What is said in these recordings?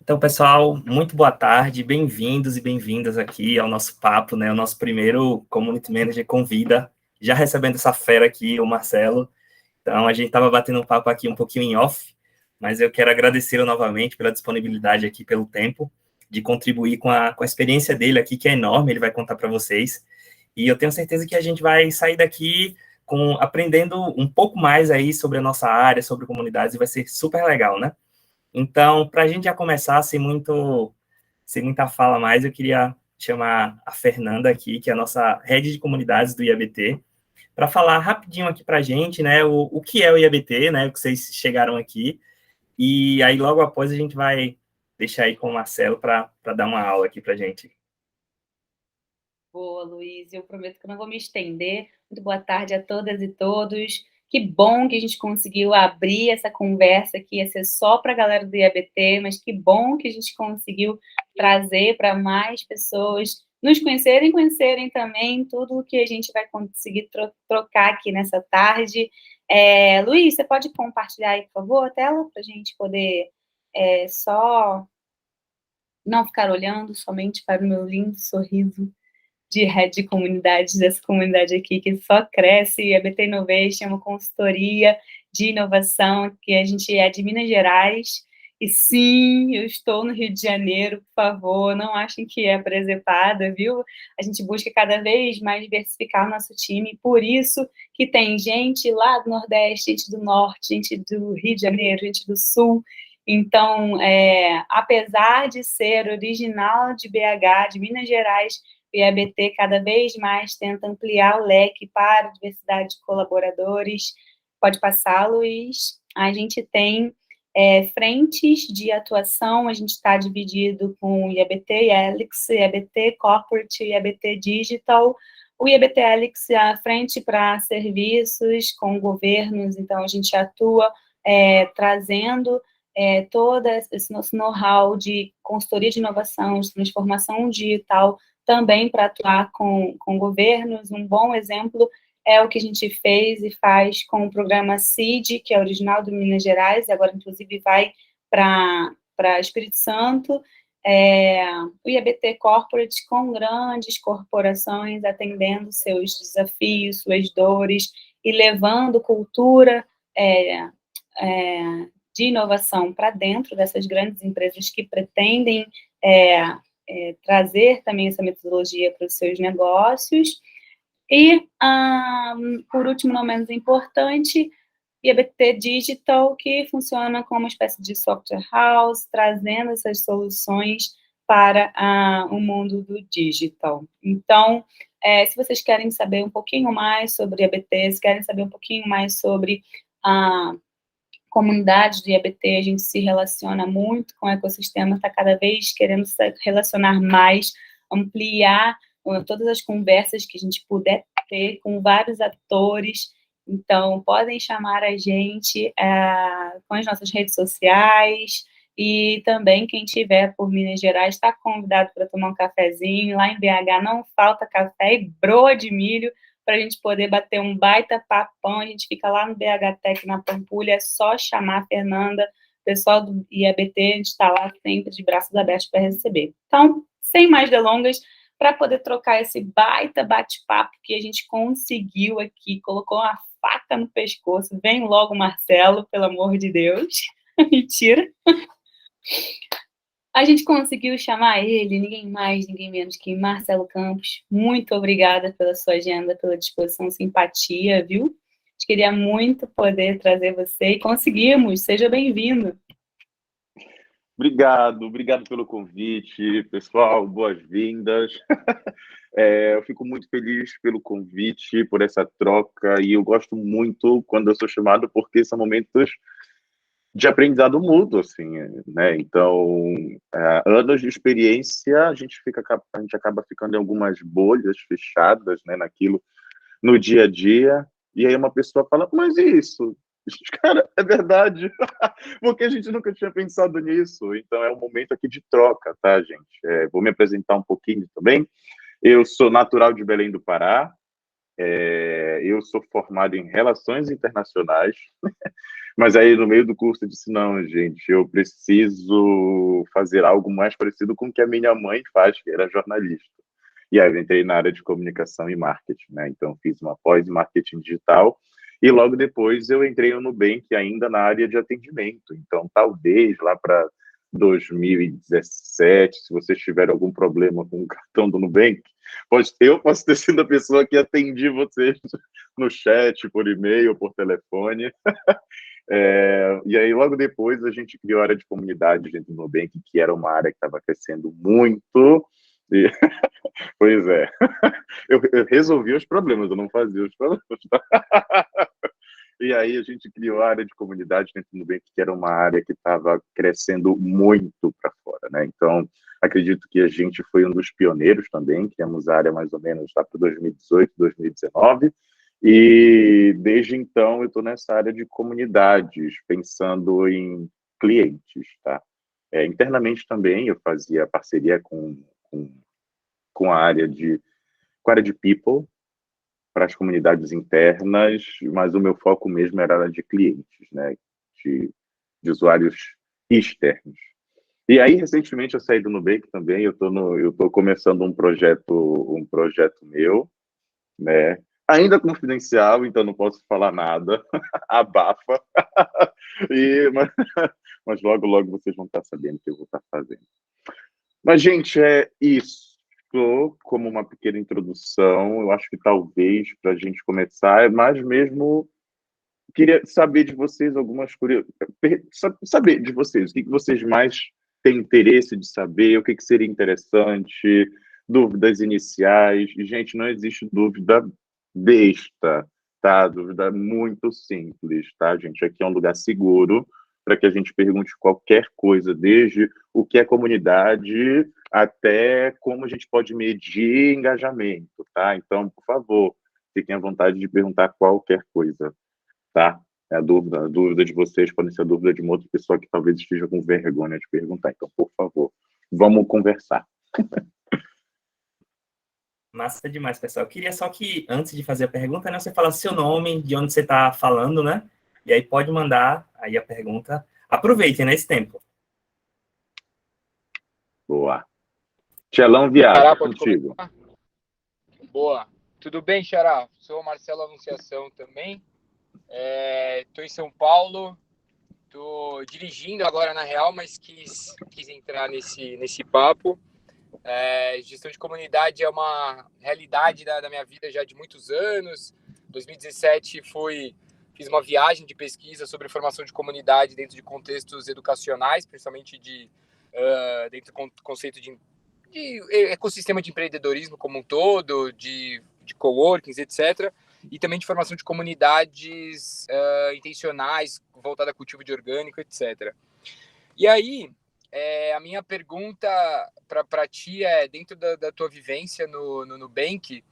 Então, pessoal, muito boa tarde, bem-vindos e bem-vindas aqui ao nosso papo, né? O nosso primeiro Community Manager Convida, já recebendo essa fera aqui, o Marcelo. Então, a gente estava batendo um papo aqui um pouquinho em off, mas eu quero agradecê-lo novamente pela disponibilidade aqui, pelo tempo, de contribuir com a experiência dele aqui, que é enorme, ele vai contar para vocês. E eu tenho certeza que a gente vai sair daqui aprendendo um pouco mais aí sobre a nossa área, sobre comunidades, e vai ser super legal, né? Então, para a gente já começar, sem muita fala mais, eu queria chamar a Fernanda aqui, que é a nossa head de comunidades do IABT, para falar rapidinho aqui para a gente, né, o que é o IABT, né, que vocês chegaram aqui, e aí logo após a gente vai deixar aí com o Marcelo para dar uma aula aqui para a gente. Boa, Luiz. Eu prometo que eu não vou me estender. Muito boa tarde a todas e todos. Que bom que a gente conseguiu abrir essa conversa aqui, ia ser só para a galera do IABT, mas que bom que a gente conseguiu trazer para mais pessoas nos conhecerem também tudo o que a gente vai conseguir trocar aqui nessa tarde. Luiz, você pode compartilhar aí, por favor, a tela, para a gente poder só não ficar olhando somente para o meu lindo sorriso de head de comunidades, dessa comunidade aqui que só cresce. A BT Innovation é uma consultoria de inovação que a gente é de Minas Gerais. E sim, eu estou no Rio de Janeiro, por favor, não achem que é presepada, viu? A gente busca cada vez mais diversificar o nosso time, por isso que tem gente lá do Nordeste, gente do Norte, gente do Rio de Janeiro, gente do Sul. Então, apesar de ser original de BH, de Minas Gerais, o IABT cada vez mais tenta ampliar o leque para a diversidade de colaboradores. Pode passar, Luiz. A gente tem frentes de atuação, a gente está dividido com o IABT Helix, IABT Corporate, IABT Digital. O IABT Helix é a frente para serviços com governos, então a gente atua trazendo todo esse nosso know-how de consultoria de inovação, de transformação digital, também para atuar com governos. Um bom exemplo é o que a gente fez e faz com o programa CID, que é original do Minas Gerais, e agora, inclusive, vai para Espírito Santo. O IABT Corporate, com grandes corporações, atendendo seus desafios, suas dores, e levando cultura de inovação para dentro dessas grandes empresas que pretendem trazer também essa metodologia para os seus negócios. E, por último, não menos importante, IABT Digital, que funciona como uma espécie de software house, trazendo essas soluções para o mundo do digital. Então, se vocês querem saber um pouquinho mais sobre IABT, se querem saber um pouquinho mais sobre a comunidade do IABT, a gente se relaciona muito com o ecossistema, está cada vez querendo se relacionar mais, ampliar todas as conversas que a gente puder ter com vários atores. Então, podem chamar a gente com as nossas redes sociais, e também quem estiver por Minas Gerais está convidado para tomar um cafezinho. Lá em BH não falta café e broa de milho, para a gente poder bater um baita papão. A gente fica lá no BH Tech, na Pampulha, é só chamar a Fernanda, o pessoal do IABT, a gente está lá sempre de braços abertos para receber. Então, sem mais delongas, para poder trocar esse baita bate-papo que a gente conseguiu aqui, colocou uma faca no pescoço, vem logo, Marcelo, pelo amor de Deus. Mentira. A gente conseguiu chamar ele, ninguém mais, ninguém menos que Marcelo Campos. Muito obrigada pela sua agenda, pela disposição, simpatia, viu? A gente queria muito poder trazer você e conseguimos. Seja bem-vindo. Obrigado pelo convite, pessoal, boas-vindas. Eu fico muito feliz pelo convite, por essa troca, e eu gosto muito quando eu sou chamado, porque são momentos de aprendizado mútuo, assim, né? Então, anos de experiência, a gente acaba ficando em algumas bolhas fechadas, né, naquilo, no dia a dia, e aí uma pessoa fala, mas e isso? Cara, é verdade, porque a gente nunca tinha pensado nisso. Então, é um momento aqui de troca, tá, gente? Vou me apresentar um pouquinho também. Eu sou natural de Belém do Pará, eu sou formado em Relações Internacionais, Mas aí, no meio do curso, eu disse, não, gente, eu preciso fazer algo mais parecido com o que a minha mãe faz, que era jornalista. E aí eu entrei na área de comunicação e marketing, né? Então, fiz uma pós em marketing digital e logo depois eu entrei no Nubank ainda na área de atendimento. Então, talvez lá para 2017, se vocês tiverem algum problema com o cartão do Nubank, eu posso ter sido a pessoa que atendi vocês no chat, por e-mail, por telefone. E aí, logo depois, a gente criou a área de comunidade dentro do Nubank, que era uma área que estava crescendo muito. E... Pois é. Eu resolvi os problemas, eu não fazia os problemas. E aí a gente criou a área de comunidade dentro do Nubank, que era uma área que estava crescendo muito para fora, né? Então, acredito que a gente foi um dos pioneiros também, criamos a área mais ou menos lá para 2018, 2019, e desde então eu estou nessa área de comunidades, pensando em clientes, tá? Internamente também eu fazia parceria com a área de people, para as comunidades internas, mas o meu foco mesmo era a área de clientes, né? De usuários externos. E aí, recentemente, eu saí do Nubank também, eu estou começando um projeto meu, né? Ainda confidencial, então não posso falar nada, abafa, mas logo, logo vocês vão estar sabendo o que eu vou estar fazendo. Mas, gente, é isso. Como uma pequena introdução, eu acho que talvez para a gente começar, mas mesmo queria saber de vocês algumas curiosidades, saber de vocês, o que vocês mais têm interesse de saber, o que seria interessante, dúvidas iniciais. Gente, não existe dúvida besta, tá? Dúvida muito simples, tá, gente? Aqui é um lugar seguro para que a gente pergunte qualquer coisa, desde o que é comunidade até como a gente pode medir engajamento, tá? Então, por favor, fiquem à vontade de perguntar qualquer coisa, tá? A dúvida de vocês pode ser a dúvida de uma outra pessoa que talvez esteja com vergonha de perguntar. Então, por favor, vamos conversar. Massa demais, pessoal. Eu queria só que, antes de fazer a pergunta, né, você falasse seu nome, de onde você está falando, né? E aí pode mandar aí a pergunta. Aproveitem, né, esse tempo. Boa. Tchelão Viado, Xará, contigo. Boa. Tudo bem, Xará? Sou Marcelo Anunciação também. Estou em São Paulo. Estou dirigindo agora, na real, mas quis entrar nesse papo. Gestão de comunidade é uma realidade da minha vida já de muitos anos. Em 2017 fiz uma viagem de pesquisa sobre formação de comunidade dentro de contextos educacionais, principalmente dentro do conceito de ecossistema de empreendedorismo como um todo, de coworkings, etc. E também de formação de comunidades intencionais, voltada a cultivo de orgânico, etc. E aí, a minha pergunta para ti é, dentro da tua vivência no Nubank,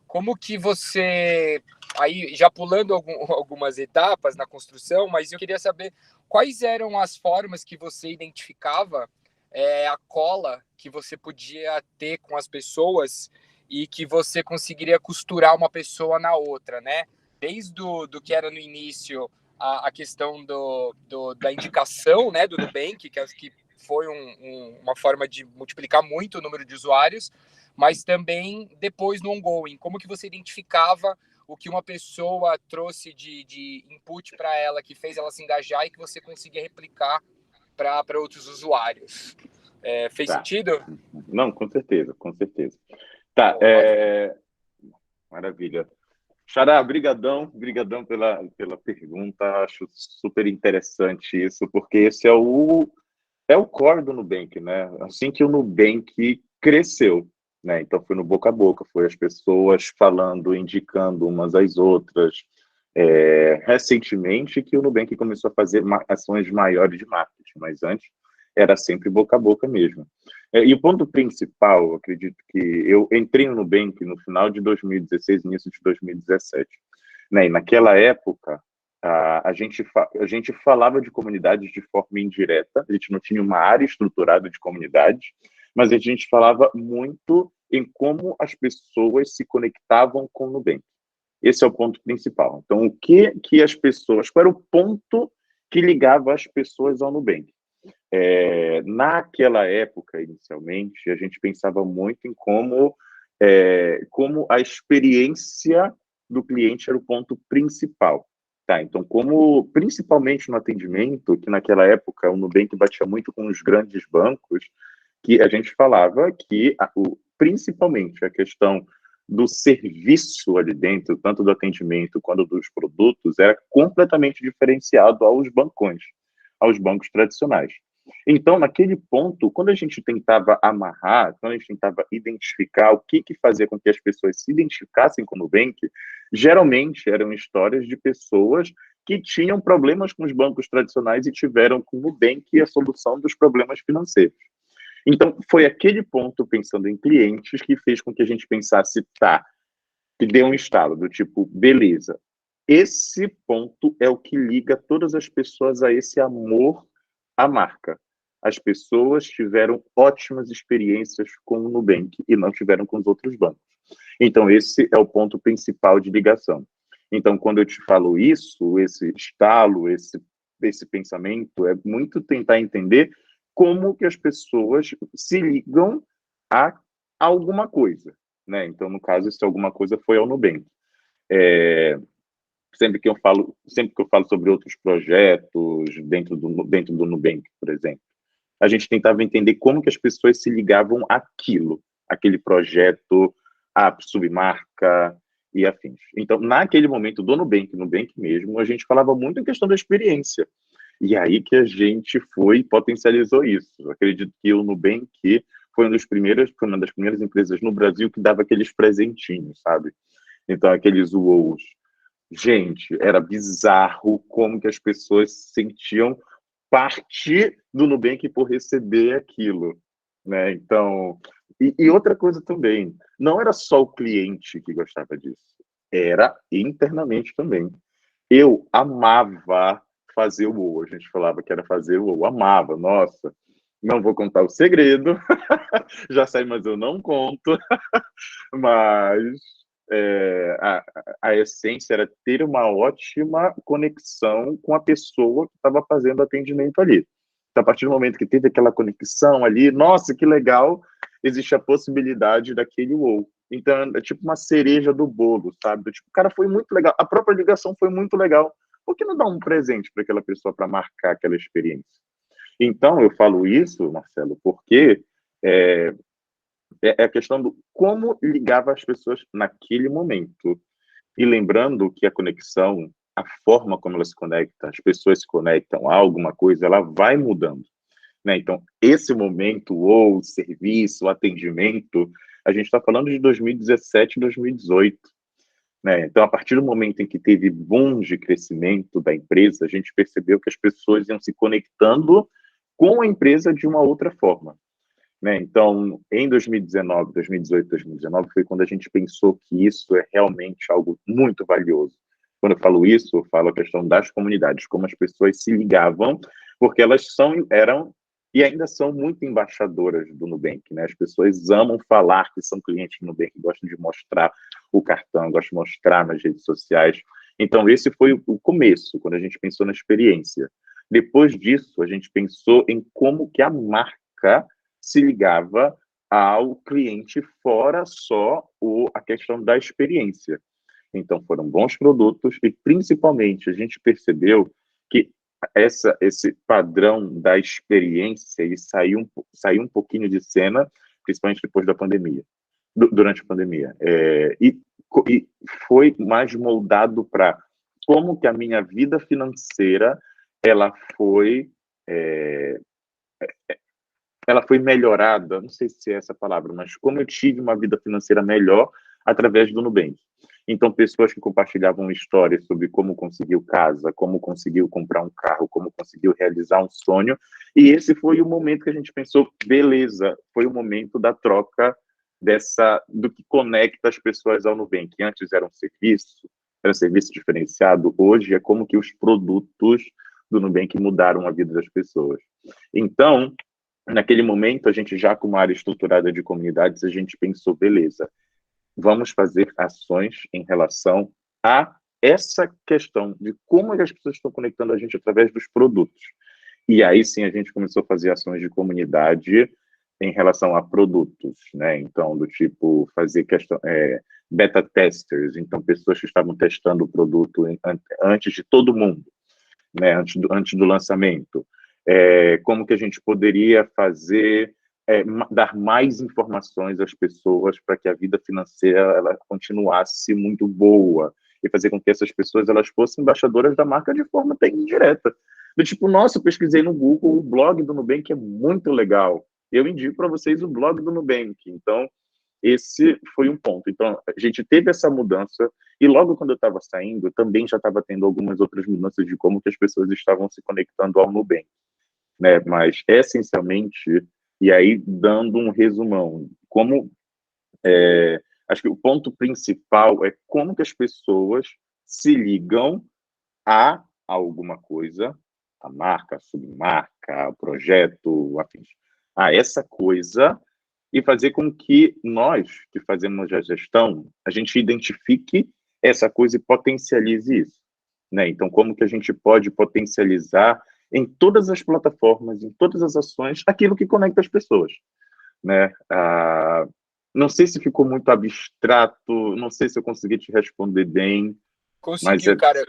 como que você, aí já pulando algumas etapas na construção, mas eu queria saber quais eram as formas que você identificava a cola que você podia ter com as pessoas e que você conseguiria costurar uma pessoa na outra, né? Desde do que era no início a questão da indicação, né, do Nubank, que foi uma forma de multiplicar muito o número de usuários, mas também depois no ongoing, como que você identificava o que uma pessoa trouxe de input para ela, que fez ela se engajar e que você conseguia replicar para outros usuários. Fez sentido? Não, com certeza, com certeza. Tá, maravilha. Xará, brigadão pela pergunta, acho super interessante isso, porque esse é o core do Nubank, né? Assim que o Nubank cresceu, né? Então foi no boca a boca, foi as pessoas falando, indicando umas às outras. Recentemente que o Nubank começou a fazer ações maiores de marketing, mas antes era sempre boca a boca mesmo. E o ponto principal, eu acredito que eu entrei no Nubank no final de 2016, início de 2017, né? E naquela época a gente falava de comunidades de forma indireta, a gente não tinha uma área estruturada de comunidades, mas a gente falava muito em como as pessoas se conectavam com o Nubank. Esse é o ponto principal. Então, qual era o ponto que ligava as pessoas ao Nubank. Naquela época, inicialmente, a gente pensava muito em como a experiência do cliente era o ponto principal. Tá, então, principalmente no atendimento, que naquela época o Nubank batia muito com os grandes bancos, que a gente falava que, principalmente, a questão do serviço ali dentro, tanto do atendimento quanto dos produtos, era completamente diferenciado aos bancos tradicionais. Então, naquele ponto, quando a gente tentava amarrar, quando a gente tentava identificar o que fazia com que as pessoas se identificassem com o Nubank, geralmente eram histórias de pessoas que tinham problemas com os bancos tradicionais e tiveram com o Nubank a solução dos problemas financeiros. Então, foi aquele ponto, pensando em clientes, que fez com que a gente pensasse, tá, que deu um estalo, do tipo, beleza, esse ponto é o que liga todas as pessoas a esse amor à marca. As pessoas tiveram ótimas experiências com o Nubank e não tiveram com os outros bancos. Então, esse é o ponto principal de ligação. Então, quando eu te falo isso, esse estalo, esse pensamento, é muito tentar entender como que as pessoas se ligam a alguma coisa, né? Então, no caso, esse alguma coisa foi ao Nubank. Sempre que eu falo sobre outros projetos dentro do Nubank, por exemplo, a gente tentava entender como que as pessoas se ligavam àquilo, aquele projeto, a submarca e afins. Então, naquele momento do Nubank mesmo, a gente falava muito em questão da experiência. E aí que a gente foi e potencializou isso. Eu acredito que o Nubank foi uma das primeiras empresas no Brasil que dava aqueles presentinhos, sabe? Então, aqueles UOLs. Gente, era bizarro como que as pessoas se sentiam parte do Nubank por receber aquilo, né? Então, e outra coisa também, não era só o cliente que gostava disso, era internamente também. Eu amava fazer o UOL, a gente falava que era fazer o UOL, amava, nossa, não vou contar o segredo, já sei, mas eu não conto, mas a essência era ter uma ótima conexão com a pessoa que estava fazendo atendimento ali. Então, a partir do momento que teve aquela conexão ali, nossa, que legal, existe a possibilidade daquele wow. Então, é tipo uma cereja do bolo, sabe? Tipo, cara, foi muito legal. A própria ligação foi muito legal. Por que não dar um presente para aquela pessoa para marcar aquela experiência? Então, eu falo isso, Marcelo, porque é a questão do como ligava as pessoas naquele momento. E lembrando que a conexão, a forma como ela se conecta, as pessoas se conectam a alguma coisa, ela vai mudando, né? Então, esse momento, ou serviço, o atendimento, a gente está falando de 2017 e 2018, né? Então, a partir do momento em que teve boom de crescimento da empresa, a gente percebeu que as pessoas iam se conectando com a empresa de uma outra forma, né? Então, em 2019, 2018, 2019, foi quando a gente pensou que isso é realmente algo muito valioso. Quando eu falo isso, eu falo a questão das comunidades, como as pessoas se ligavam, porque elas eram e ainda são muito embaixadoras do Nubank, né? As pessoas amam falar que são clientes do Nubank, gostam de mostrar o cartão, gostam de mostrar nas redes sociais. Então, esse foi o começo, quando a gente pensou na experiência. Depois disso, a gente pensou em como que a marca se ligava ao cliente, fora só a questão da experiência. Então, foram bons produtos e, principalmente, a gente percebeu que esse padrão da experiência ele saiu um pouquinho de cena, principalmente depois da pandemia, durante a pandemia. E foi mais moldado para como que a minha vida financeira ela foi melhorada, não sei se é essa palavra, mas como eu tive uma vida financeira melhor através do Nubank. Então, pessoas que compartilhavam histórias sobre como conseguiu casa, como conseguiu comprar um carro, como conseguiu realizar um sonho, e esse foi o momento que a gente pensou, beleza, foi o momento da troca do que conecta as pessoas ao Nubank. Antes era um serviço diferenciado, hoje é como que os produtos do Nubank mudaram a vida das pessoas. Então, naquele momento, a gente já com uma área estruturada de comunidades, a gente pensou, beleza, vamos fazer ações em relação a essa questão de como as pessoas estão conectando a gente através dos produtos. E aí sim a gente começou a fazer ações de comunidade em relação a produtos, né? Então, do tipo, fazer questão, beta testers, então pessoas que estavam testando o produto antes de todo mundo, né? Antes do lançamento. Como que a gente poderia fazer, dar mais informações às pessoas para que a vida financeira ela continuasse muito boa e fazer com que essas pessoas elas fossem embaixadoras da marca de forma até indireta. Do tipo, nossa, eu pesquisei no Google, o blog do Nubank é muito legal. Eu indico para vocês o blog do Nubank. Então, esse foi um ponto. Então, a gente teve essa mudança e logo quando eu estava saindo, eu também já estava tendo algumas outras mudanças de como que as pessoas estavam se conectando ao Nubank, né? Mas, essencialmente, e aí dando um resumão, acho que o ponto principal é como que as pessoas se ligam a alguma coisa, a marca, a submarca, o projeto, afins, a essa coisa, e fazer com que nós, que fazemos a gestão, a gente identifique essa coisa e potencialize isso, né? Então, como que a gente pode potencializar em todas as plataformas, em todas as ações, aquilo que conecta as pessoas, né? Não sei se ficou muito abstrato, não sei se eu consegui te responder bem. Conseguiu, cara.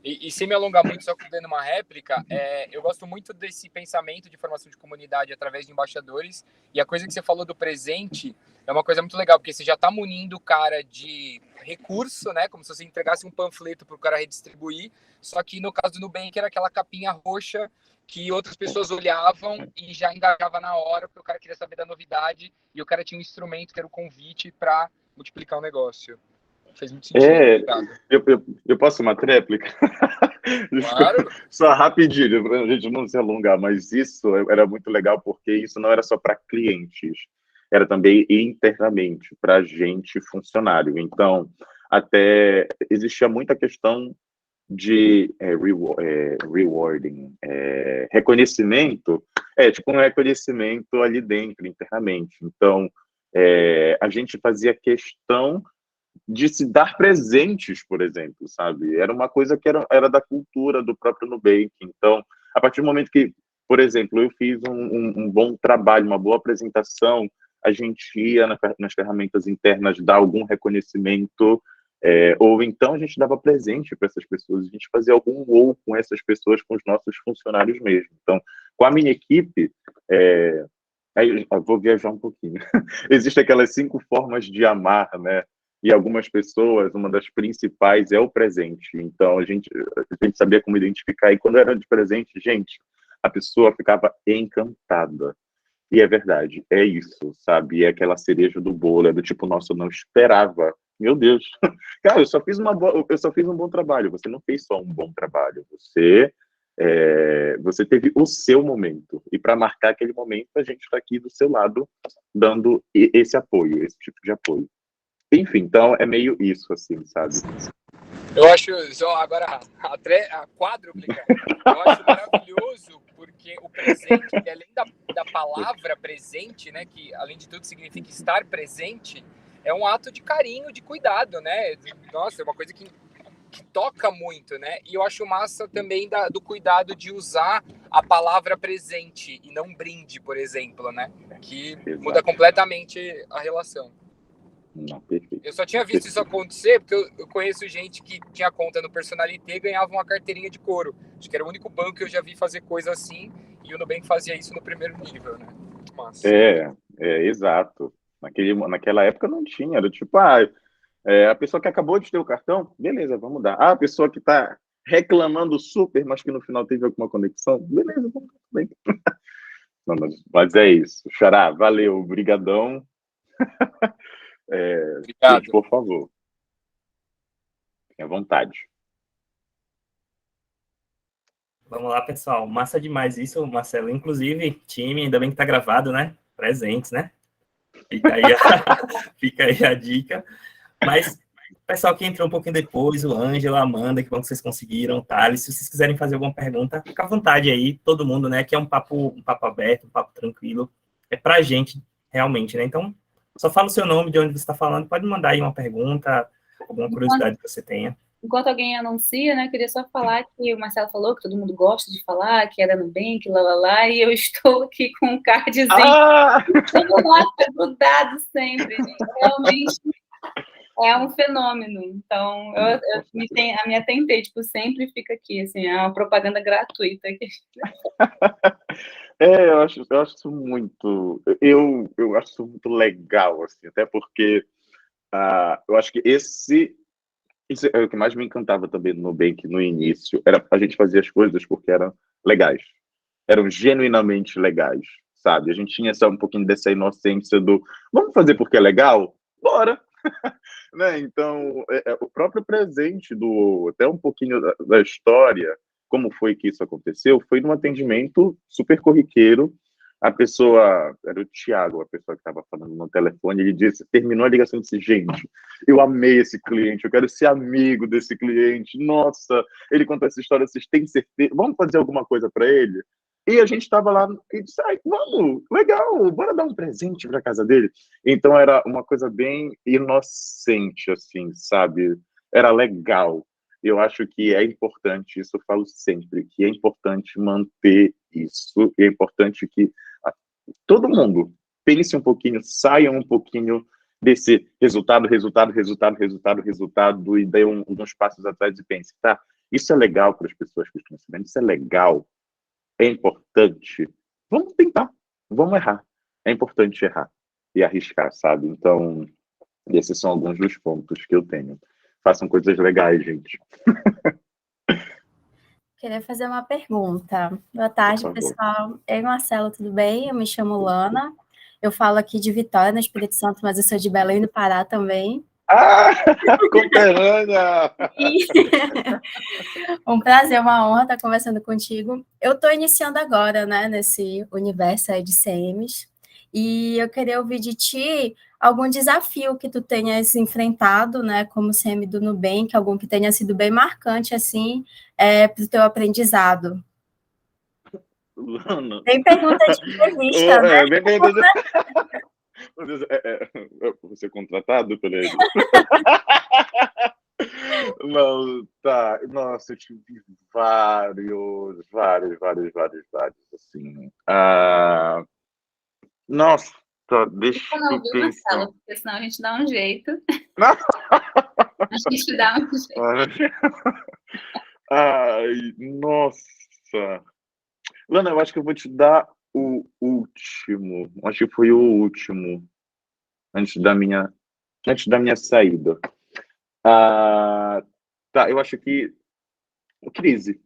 E sem me alongar muito, só dando uma réplica, eu gosto muito desse pensamento de formação de comunidade através de embaixadores, e a coisa que você falou do presente é uma coisa muito legal, porque você já está munindo o cara de recurso, né, como se você entregasse um panfleto para o cara redistribuir, só que no caso do Nubank era aquela capinha roxa que outras pessoas olhavam e já engajava na hora, porque o cara queria saber da novidade, e o cara tinha um instrumento que era o convite para multiplicar o negócio. Fez muito sentido. Eu posso uma tréplica? Claro. Só rapidinho, para a gente não se alongar, mas isso era muito legal, porque isso não era só para clientes, era também internamente, para a gente, funcionário. Então, até existia muita questão de rewarding, reconhecimento, tipo um reconhecimento ali dentro, internamente. Então, a gente fazia questão de se dar presentes, por exemplo, sabe? Era uma coisa que era da cultura do próprio Nubank. Então, a partir do momento que, por exemplo, eu fiz um bom trabalho, uma boa apresentação, a gente ia nas ferramentas internas dar algum reconhecimento, ou então a gente dava presente para essas pessoas, a gente fazia algum wow com essas pessoas, com os nossos funcionários mesmo. Então, com a minha equipe, aí eu vou viajar um pouquinho. Existem aquelas 5 formas de amar, né? E algumas pessoas, uma das principais é o presente. Então, a gente sabia como identificar. E quando era de presente, gente, a pessoa ficava encantada. E é verdade, é isso, sabe? É aquela cereja do bolo, é do tipo, nossa, eu não esperava. Meu Deus. Cara, eu só fiz um bom trabalho. Você não fez só um bom trabalho. Você teve o seu momento. E para marcar aquele momento, a gente está aqui do seu lado, dando esse apoio, esse tipo de apoio. Enfim, então é meio isso, assim, sabe? Eu acho, só agora, a quádruplica, eu acho maravilhoso, porque o presente, que além da palavra presente, né, que além de tudo significa estar presente, é um ato de carinho, de cuidado, né? Nossa, é uma coisa que toca muito, né? E eu acho massa também do cuidado de usar a palavra presente e não brinde, por exemplo, né? Que muda completamente a relação. Não, perfeito. Eu só tinha visto isso acontecer porque eu conheço gente que tinha conta no Personalité e ganhava uma carteirinha de couro. Acho que era o único banco que eu já vi fazer coisa assim, e o Nubank fazia isso no primeiro nível, né? Muito massa. Exato. Naquela época não tinha, era tipo, a pessoa que acabou de ter o cartão, beleza, vamos dar. A pessoa que está reclamando super, mas que no final teve alguma conexão, beleza, vamos dar bem. Não, mas é isso. Xará, valeu, brigadão. Obrigado. Gente, por favor. Fique à vontade. Vamos lá, pessoal. Massa demais isso, Marcelo. Inclusive, time, ainda bem que tá gravado, né? Presentes, né? Fica aí a dica. Mas, pessoal que entrou um pouquinho depois, o Ângelo, a Amanda, que bom que vocês conseguiram, Thales, se vocês quiserem fazer alguma pergunta, fica à vontade aí, todo mundo, né? Que é um papo aberto, um papo tranquilo. É pra gente, realmente, né? Então, só fala o seu nome, de onde você está falando, pode mandar aí uma pergunta, alguma curiosidade que você tenha. enquanto alguém anuncia, né, eu queria só falar que o Marcelo falou que todo mundo gosta de falar, que era Nubank, lá, e eu estou aqui com um cardzinho Ah! lá, grudado sempre, gente. Realmente é um fenômeno. Então, a minha tentei, tipo, sempre fica aqui, assim, é uma propaganda gratuita aqui. Eu acho isso muito, eu acho isso muito legal, assim, até porque eu acho que isso é o que mais me encantava também no Nubank no início, era a gente fazer as coisas porque eram legais, eram genuinamente legais, sabe? A gente tinha um pouquinho dessa inocência do vamos fazer porque é legal? Bora! Né? Então, o próprio presente até um pouquinho da história, como foi que isso aconteceu, foi num atendimento super corriqueiro. A pessoa, era o Thiago, a pessoa que estava falando no telefone, ele disse, terminou a ligação e disse, gente, eu amei esse cliente, eu quero ser amigo desse cliente, nossa, ele contou essa história, vocês têm certeza, vamos fazer alguma coisa para ele? E a gente estava lá e disse, ai, vamos, legal, bora dar um presente para casa dele. Então era uma coisa bem inocente, assim, sabe? Era legal. Eu acho que é importante, isso eu falo sempre, que é importante manter isso, e é importante que todo mundo pense um pouquinho, saia um pouquinho desse resultado, e dê uns passos atrás e pense, tá, isso é legal para as pessoas que estão ensinando, isso é legal, é importante, vamos tentar, vamos errar. É importante errar e arriscar, sabe? Então, esses são alguns dos pontos que eu tenho. Façam coisas legais, gente. Queria fazer uma pergunta. Boa Por tarde, favor. pessoal. Eu e Marcelo, tudo bem? Eu me chamo Lana. Eu falo aqui de Vitória, no Espírito Santo, mas eu sou de Belém do Pará também. Ah, conterrânea! E um prazer, uma honra estar conversando contigo. Eu estou iniciando agora, né, nesse universo aí de CMs, e eu queria ouvir de ti algum desafio que tu tenhas enfrentado, né, como CM do Nubank, algum que tenha sido bem marcante, assim, para o teu aprendizado. Lana. Tem pergunta de entrevista, né? Bem pergunta de... Vou ser contratado por ele. Não, tá. Nossa, eu tive vários, assim. Nossa, deixa Não, eu viu, pensar. Marcelo? Porque senão a gente dá um jeito. Não. A gente dá um jeito. Ai, nossa. Lana, eu acho que eu vou te dar o último. Acho que foi o último. Antes da minha, antes da minha saída. Tá, eu acho que. Crise.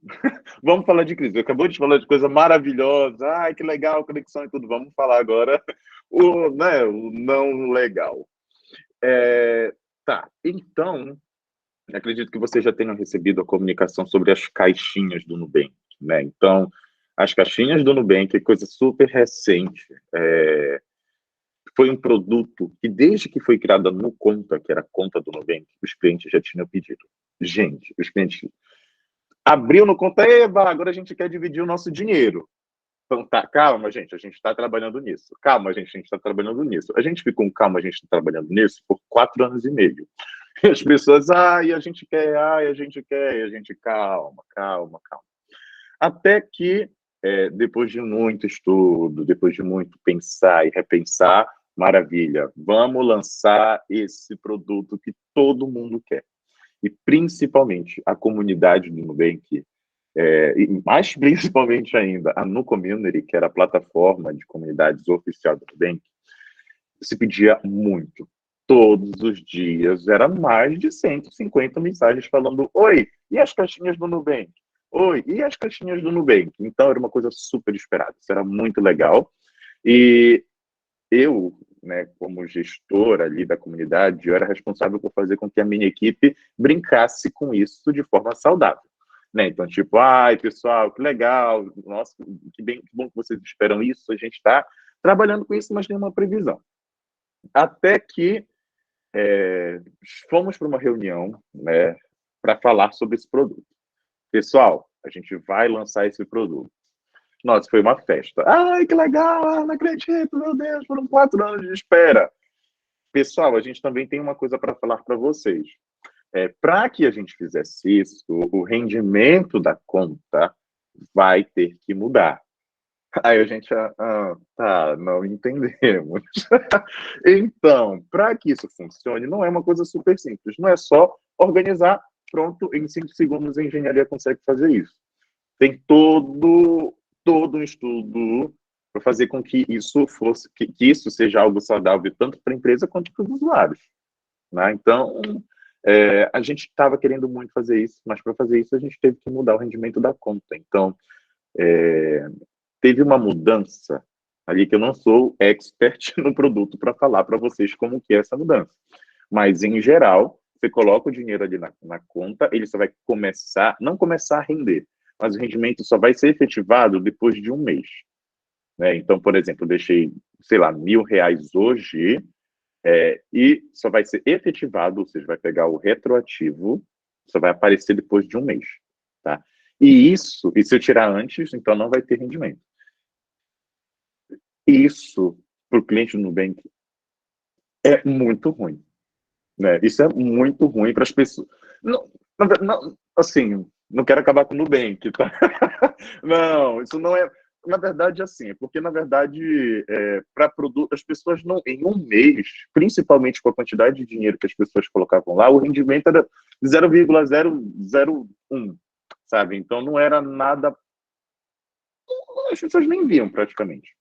Vamos falar de crise. Acabou de falar de coisa maravilhosa. Ai, que legal, conexão e tudo. Vamos falar agora o não legal. Tá, então, acredito que você já tenha recebido a comunicação sobre as caixinhas do Nubank, né? Então, as caixinhas do Nubank é coisa super recente. Foi um produto que, desde que foi criada no Conta, que era a conta do Nubank, os clientes já tinham pedido. Gente, os clientes abriu no Conta, eba, agora a gente quer dividir o nosso dinheiro. Então, tá, calma, gente, a gente está trabalhando nisso. Calma, gente, a gente está trabalhando nisso. A gente ficou calma, a gente está trabalhando nisso por 4 anos e meio. E as pessoas, ai, a gente quer, ai, a gente quer, e a gente, calma. Até que, depois de muito estudo, depois de muito pensar e repensar, maravilha, vamos lançar esse produto que todo mundo quer. E principalmente a comunidade do Nubank, e mais principalmente ainda a NuCommunity, que era a plataforma de comunidades oficial do Nubank, se pedia muito. Todos os dias, era mais de 150 mensagens falando: oi, e as caixinhas do Nubank? Oi, e as caixinhas do Nubank? Então, era uma coisa super esperada. Isso era muito legal. E eu, né, como gestor ali da comunidade, eu era responsável por fazer com que a minha equipe brincasse com isso de forma saudável. Né? Então, tipo, ai, pessoal, que legal, nossa, que bom que vocês esperam isso, a gente está trabalhando com isso, mas tem uma previsão. Até que fomos para uma reunião, né, para falar sobre esse produto. Pessoal, a gente vai lançar esse produto. Nossa, foi uma festa. Ai, que legal, não acredito, meu Deus, foram 4 anos de espera. Pessoal, a gente também tem uma coisa para falar para vocês. Para que a gente fizesse isso, o rendimento da conta vai ter que mudar. Aí a gente, tá, não entendemos. Então, para que isso funcione, não é uma coisa super simples. Não é só organizar, pronto, em 5 segundos a engenharia consegue fazer isso. Tem todo um estudo para fazer com que isso fosse, que isso seja algo saudável tanto para a empresa quanto para os usuários, né? Então, a gente estava querendo muito fazer isso, mas para fazer isso a gente teve que mudar o rendimento da conta. Então, teve uma mudança ali que eu não sou expert no produto para falar para vocês como que é essa mudança. Mas, em geral, você coloca o dinheiro ali na conta, ele só vai não começar a render, mas o rendimento só vai ser efetivado depois de um mês, né? Então, por exemplo, eu deixei, sei lá, R$1.000 hoje, e só vai ser efetivado, ou seja, vai pegar o retroativo, só vai aparecer depois de um mês, tá? E se eu tirar antes, então não vai ter rendimento. Isso, para o cliente do Nubank, é muito ruim, né? Isso é muito ruim para as pessoas. Não, assim, não quero acabar com o Nubank, tá? Não, isso não é... Na verdade, assim, porque, na verdade, para produto, as pessoas não... Em um mês, principalmente com a quantidade de dinheiro que as pessoas colocavam lá, o rendimento era 0,001, sabe? Então, não era nada... As pessoas nem viam, praticamente.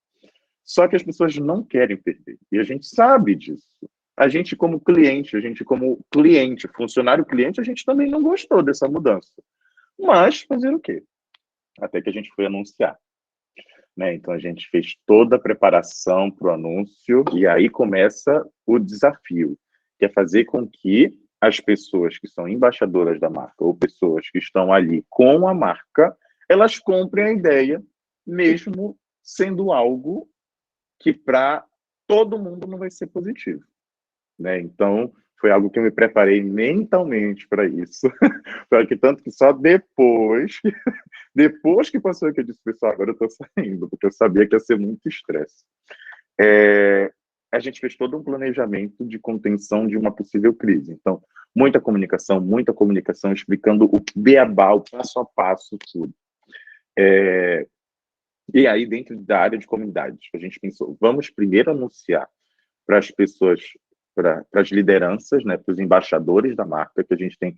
Só que as pessoas não querem perder. E a gente sabe disso. A gente como cliente, funcionário cliente, a gente também não gostou dessa mudança. Mas fazer o quê? Até que a gente foi anunciar, né? Então a gente fez toda a preparação para o anúncio e aí começa o desafio, que é fazer com que as pessoas que são embaixadoras da marca ou pessoas que estão ali com a marca, elas comprem a ideia, mesmo sendo algo que para todo mundo não vai ser positivo, né? Então, foi algo que eu me preparei mentalmente para isso. Tanto que só depois que passou que eu disse, pessoal, agora eu estou saindo, porque eu sabia que ia ser muito estresse. A gente fez todo um planejamento de contenção de uma possível crise. Então, muita comunicação explicando o beabá, o passo a passo, tudo. E aí, dentro da área de comunidades, a gente pensou, vamos primeiro anunciar para as pessoas, para as lideranças, né, para os embaixadores da marca, que a gente tem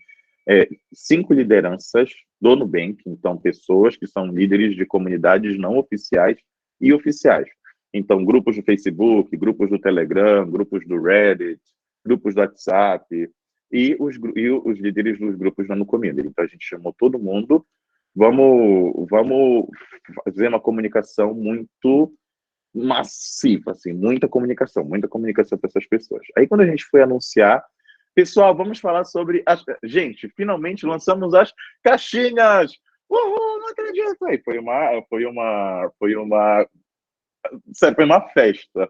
5 lideranças do Nubank, então pessoas que são líderes de comunidades não oficiais e oficiais. Então, grupos do Facebook, grupos do Telegram, grupos do Reddit, grupos do WhatsApp e os líderes dos grupos da Nucommunity. Então, a gente chamou todo mundo. Vamos fazer uma comunicação muito massiva, assim, muita comunicação para essas pessoas. Aí, quando a gente foi anunciar, pessoal, vamos falar sobre... Gente, finalmente lançamos as caixinhas! Uhul, não acredito! Aí sério, foi uma festa.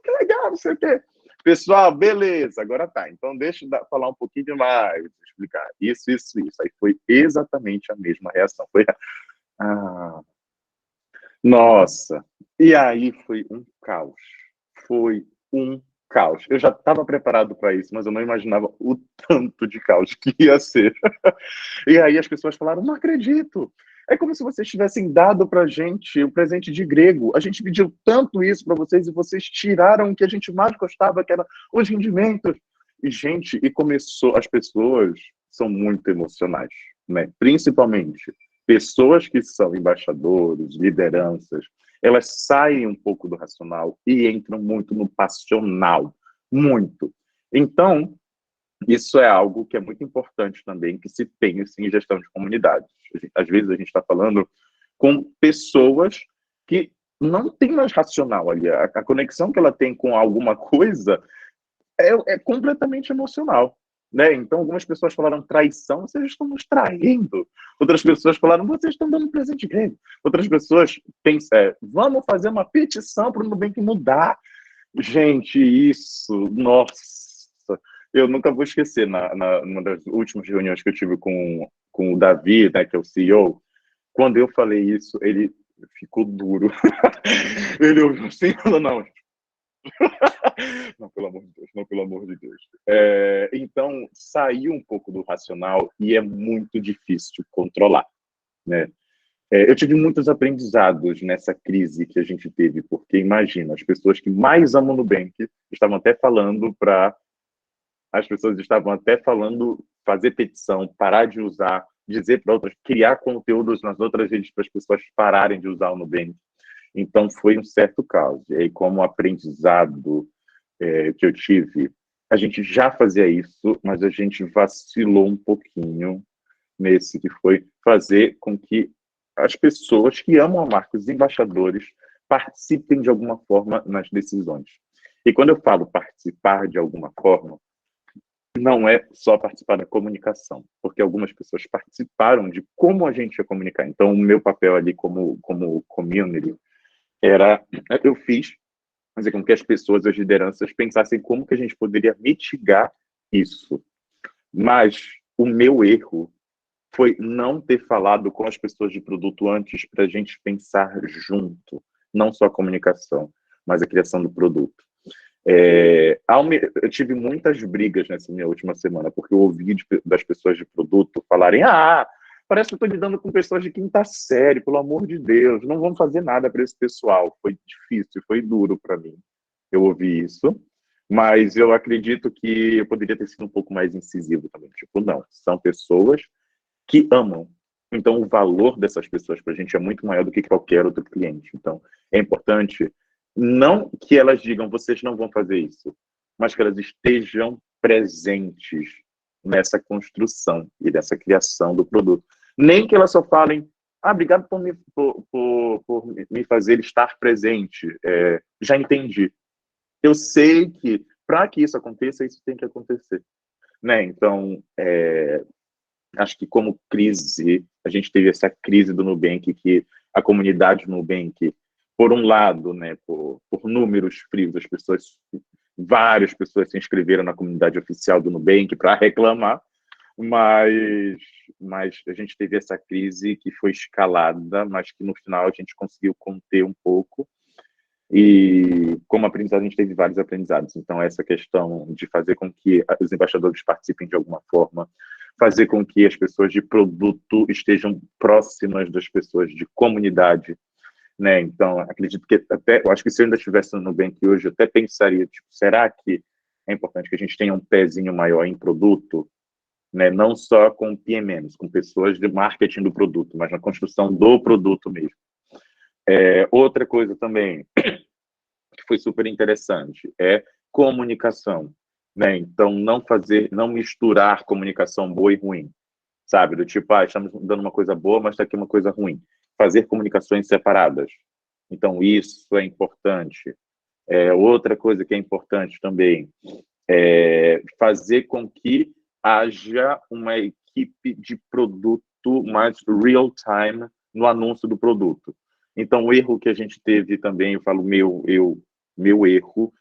Que legal, não sei o quê. Pessoal, beleza, agora tá. Então, deixa eu falar um pouquinho mais, explicar. Isso. Aí foi exatamente a mesma reação. Nossa! E aí foi um caos. Eu já estava preparado para isso, mas eu não imaginava o tanto de caos que ia ser. E aí as pessoas falaram, não acredito! É como se vocês tivessem dado para a gente o presente de grego. A gente pediu tanto isso para vocês e vocês tiraram o que a gente mais gostava, que era os rendimentos. E, gente, as pessoas são muito emocionais, né? Principalmente pessoas que são embaixadores, lideranças, elas saem um pouco do racional e entram muito no passional. Muito. Então, isso é algo que é muito importante também, que se pense em gestão de comunidades. Às vezes a gente está falando com pessoas que não têm mais racional ali. A conexão que ela tem com alguma coisa é completamente emocional, né? Então, algumas pessoas falaram traição, vocês estão nos traindo. Outras pessoas falaram, vocês estão dando presente grego. Outras pessoas pensam, vamos fazer uma petição para o Nubank mudar. Gente, isso, nossa. Eu nunca vou esquecer, numa das últimas reuniões que eu tive com o Davi, né, que é o CEO, quando eu falei isso, ele ficou duro. Ele olhou assim e falou, não, Não, pelo amor de Deus, não, pelo amor de Deus. Então, sair um pouco do racional e é muito difícil controlar, né? Eu tive muitos aprendizados nessa crise que a gente teve, porque imagina, as pessoas que mais amam o Nubank estavam até falando para... As pessoas estavam até falando fazer petição, parar de usar, dizer para outras, criar conteúdos nas outras redes para as pessoas pararem de usar o Nubank. Então, foi um certo caos. E aí, como aprendizado que eu tive, a gente já fazia isso, mas a gente vacilou um pouquinho nesse, que foi fazer com que as pessoas que amam a marca, os embaixadores, participem de alguma forma nas decisões. E quando eu falo participar de alguma forma, não é só participar da comunicação, porque algumas pessoas participaram de como a gente ia comunicar. Então, o meu papel ali como community era... Eu fiz fazer com que as pessoas, as lideranças, pensassem como que a gente poderia mitigar isso. Mas o meu erro foi não ter falado com as pessoas de produto antes para a gente pensar junto, não só a comunicação, mas a criação do produto. Eu tive muitas brigas nessa minha última semana, porque eu ouvi das pessoas de produto falarem: parece que eu estou lidando com pessoas de quinta série, pelo amor de Deus, não vamos fazer nada para esse pessoal. Foi difícil, foi duro para mim. Eu ouvi isso, mas eu acredito que eu poderia ter sido um pouco mais incisivo também. Tipo, não, são pessoas que amam. Então, o valor dessas pessoas para a gente é muito maior do que qualquer outro cliente. Então, é importante não que elas digam, vocês não vão fazer isso, mas que elas estejam presentes nessa construção e dessa criação do produto. Nem que elas só falem: obrigado por me fazer estar presente. Já entendi. Eu sei que, para que isso aconteça, isso tem que acontecer. Né? Então, acho que como crise, a gente teve essa crise do Nubank, que a comunidade Nubank, por um lado, né, por números frios, várias pessoas se inscreveram na comunidade oficial do Nubank para reclamar, mas a gente teve essa crise que foi escalada, mas que no final a gente conseguiu conter um pouco. E como aprendizado, a gente teve vários aprendizados. Então, essa questão de fazer com que os embaixadores participem de alguma forma, fazer com que as pessoas de produto estejam próximas das pessoas de comunidade, né? Então, acredito que eu acho que se eu ainda estivesse no Nubank hoje, eu até pensaria, tipo, será que é importante que a gente tenha um pezinho maior em produto, né? Não só com PMMs, com pessoas de marketing do produto, mas na construção do produto mesmo. Outra coisa também que foi super interessante é comunicação, né? Então, não misturar comunicação boa e ruim, sabe? Do tipo, estamos dando uma coisa boa, mas está aqui uma coisa ruim. Fazer comunicações separadas. Então, isso é importante. Outra coisa que é importante também é fazer com que haja uma equipe de produto mais real-time no anúncio do produto. Então, o erro que a gente teve também, eu falo meu erro,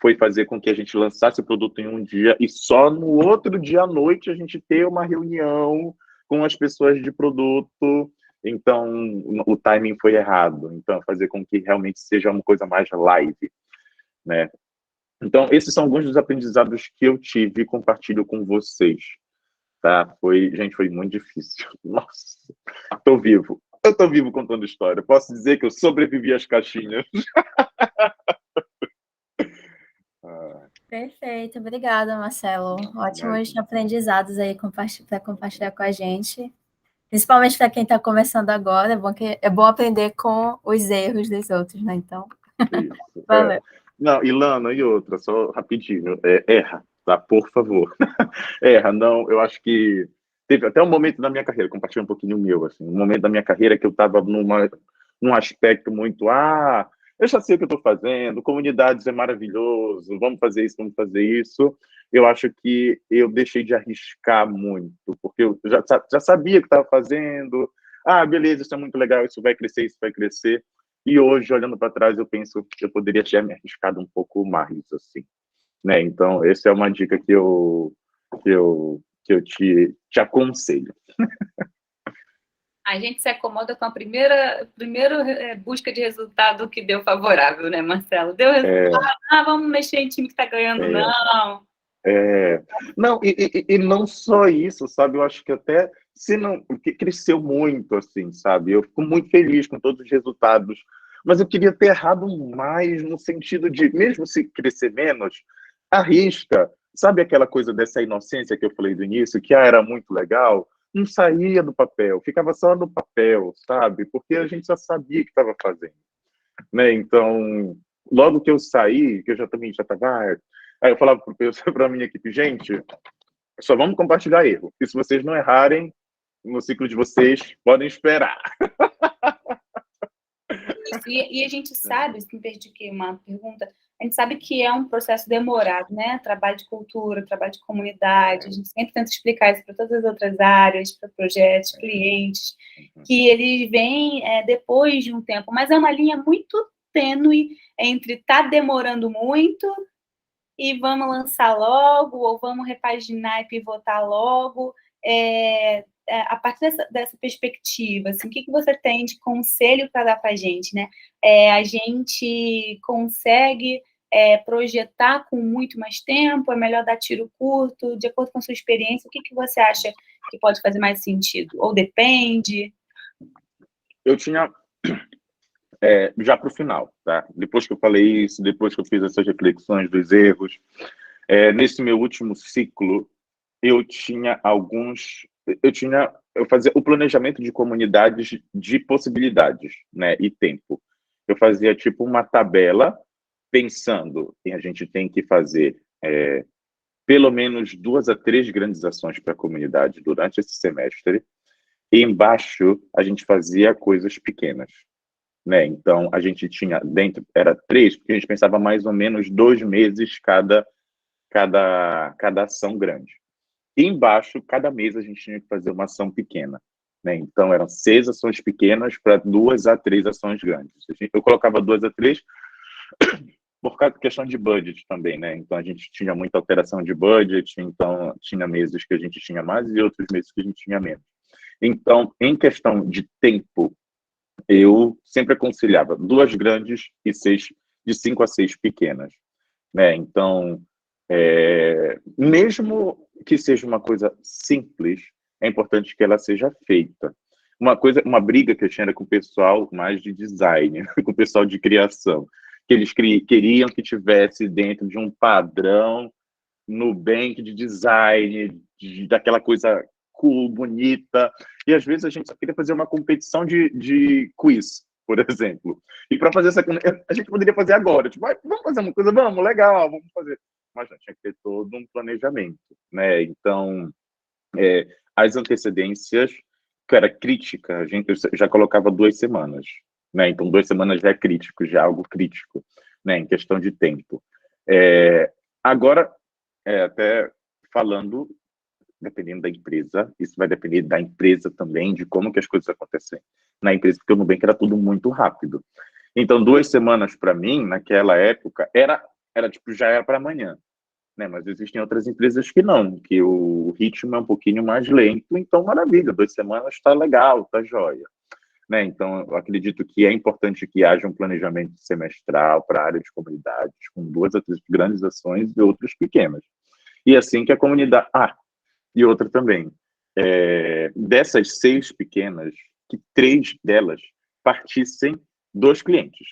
foi fazer com que a gente lançasse o produto em um dia e só no outro dia à noite a gente ter uma reunião com as pessoas de produto. Então, o timing foi errado. Então, fazer com que realmente seja uma coisa mais live, né? Então, esses são alguns dos aprendizados que eu tive e compartilho com vocês, tá? Gente, foi muito difícil. Nossa, tô vivo. Eu tô vivo contando história. Posso dizer que eu sobrevivi às caixinhas. Perfeito, obrigada, Marcelo. Ótimos aprendizados aí para compartilhar com a gente. Principalmente para quem está começando agora, é bom aprender com os erros dos outros, né? Então, isso, valeu. Não, Ilana, e outra, só rapidinho, erra, tá? Por favor. Erra, não, eu acho que teve até um momento da minha carreira, compartilhar um pouquinho o meu, assim, um momento da minha carreira que eu estava num aspecto muito, eu já sei o que eu estou fazendo, comunidades é maravilhoso, vamos fazer isso. Eu acho que eu deixei de arriscar muito, porque eu já sabia o que estava fazendo, beleza, isso é muito legal, isso vai crescer. E hoje, olhando para trás, eu penso que eu poderia ter me arriscado um pouco mais, assim, né? Então, essa é uma dica que eu te aconselho. A gente se acomoda com a primeira busca de resultado que deu favorável, né, Marcelo? Deu resultado, vamos mexer em time que está ganhando, não. Não, e não só isso, sabe? Eu acho que até se não, porque cresceu muito, assim, sabe? Eu fico muito feliz com todos os resultados, mas eu queria ter errado mais no sentido de, mesmo se crescer menos, arrisca. Sabe aquela coisa dessa inocência que eu falei do início, que era muito legal? Não saía do papel, ficava só no papel, sabe? Porque a gente já sabia o que estava fazendo, né? Então, logo que eu saí, que eu já estava. Aí eu falava para a minha equipe, gente, só vamos compartilhar erro. E se vocês não errarem, no ciclo de vocês, podem esperar. E a gente sabe, se me perdi aqui uma pergunta, a gente sabe que é um processo demorado, né? Trabalho de cultura, trabalho de comunidade, a gente sempre tenta explicar isso para todas as outras áreas, para projetos, clientes, que eles vêm depois de um tempo, mas é uma linha muito tênue entre tá demorando muito e vamos lançar logo, ou vamos repaginar e pivotar logo. A partir dessa perspectiva, assim, o que você tem de conselho para dar para a gente, né? A gente consegue projetar com muito mais tempo? É melhor dar tiro curto? De acordo com a sua experiência, o que você acha que pode fazer mais sentido? Ou depende? Eu tinha, já para o final, tá? Depois que eu falei isso, depois que eu fiz essas reflexões dos erros, nesse meu último ciclo, eu fazia o planejamento de comunidades de possibilidades, né, e tempo. Eu fazia tipo uma tabela pensando em a gente tem que fazer pelo menos 2 a 3 grandes ações para a comunidade durante esse semestre, e embaixo a gente fazia coisas pequenas, né? Então a gente tinha dentro, era 3, porque a gente pensava mais ou menos 2 meses cada ação grande. E embaixo, cada mês a gente tinha que fazer uma ação pequena, né? Então eram 6 ações pequenas para 2 a 3 ações grandes. Eu colocava 2 a 3 por causa da questão de budget também, né? Então a gente tinha muita alteração de budget, então tinha meses que a gente tinha mais e outros meses que a gente tinha menos. Então, em questão de tempo, eu sempre aconselhava 2 grandes e de 5 a 6 pequenas, né? Então, mesmo que seja uma coisa simples, é importante que ela seja feita. Uma briga que eu tinha era com o pessoal mais de design, com o pessoal de criação, que eles queriam que tivesse dentro de um padrão Nubank de design, daquela coisa cool, bonita, e às vezes a gente só queria fazer uma competição de quiz, por exemplo. E para fazer essa, a gente poderia fazer agora, tipo, vamos fazer uma coisa, vamos, legal, vamos fazer. Mas já tinha que ter todo um planejamento, né? Então, as antecedências, que era crítica, a gente já colocava 2 semanas, né? Então, 2 semanas já é crítico, já é algo crítico, né? Em questão de tempo. Agora, até falando, dependendo da empresa, isso vai depender da empresa também, de como que as coisas acontecem na empresa, porque o Nubank era tudo muito rápido. Então, 2 semanas para mim, naquela época, era tipo, já era para amanhã, né? Mas existem outras empresas que não, que o ritmo é um pouquinho mais lento, então maravilha, 2 semanas está legal, está jóia, né? Então, eu acredito que é importante que haja um planejamento semestral para a área de comunidades, com 2 a 3 grandes ações e outras pequenas. E assim que a comunidade... e outra também, dessas 6 pequenas, que 3 delas partissem dos clientes,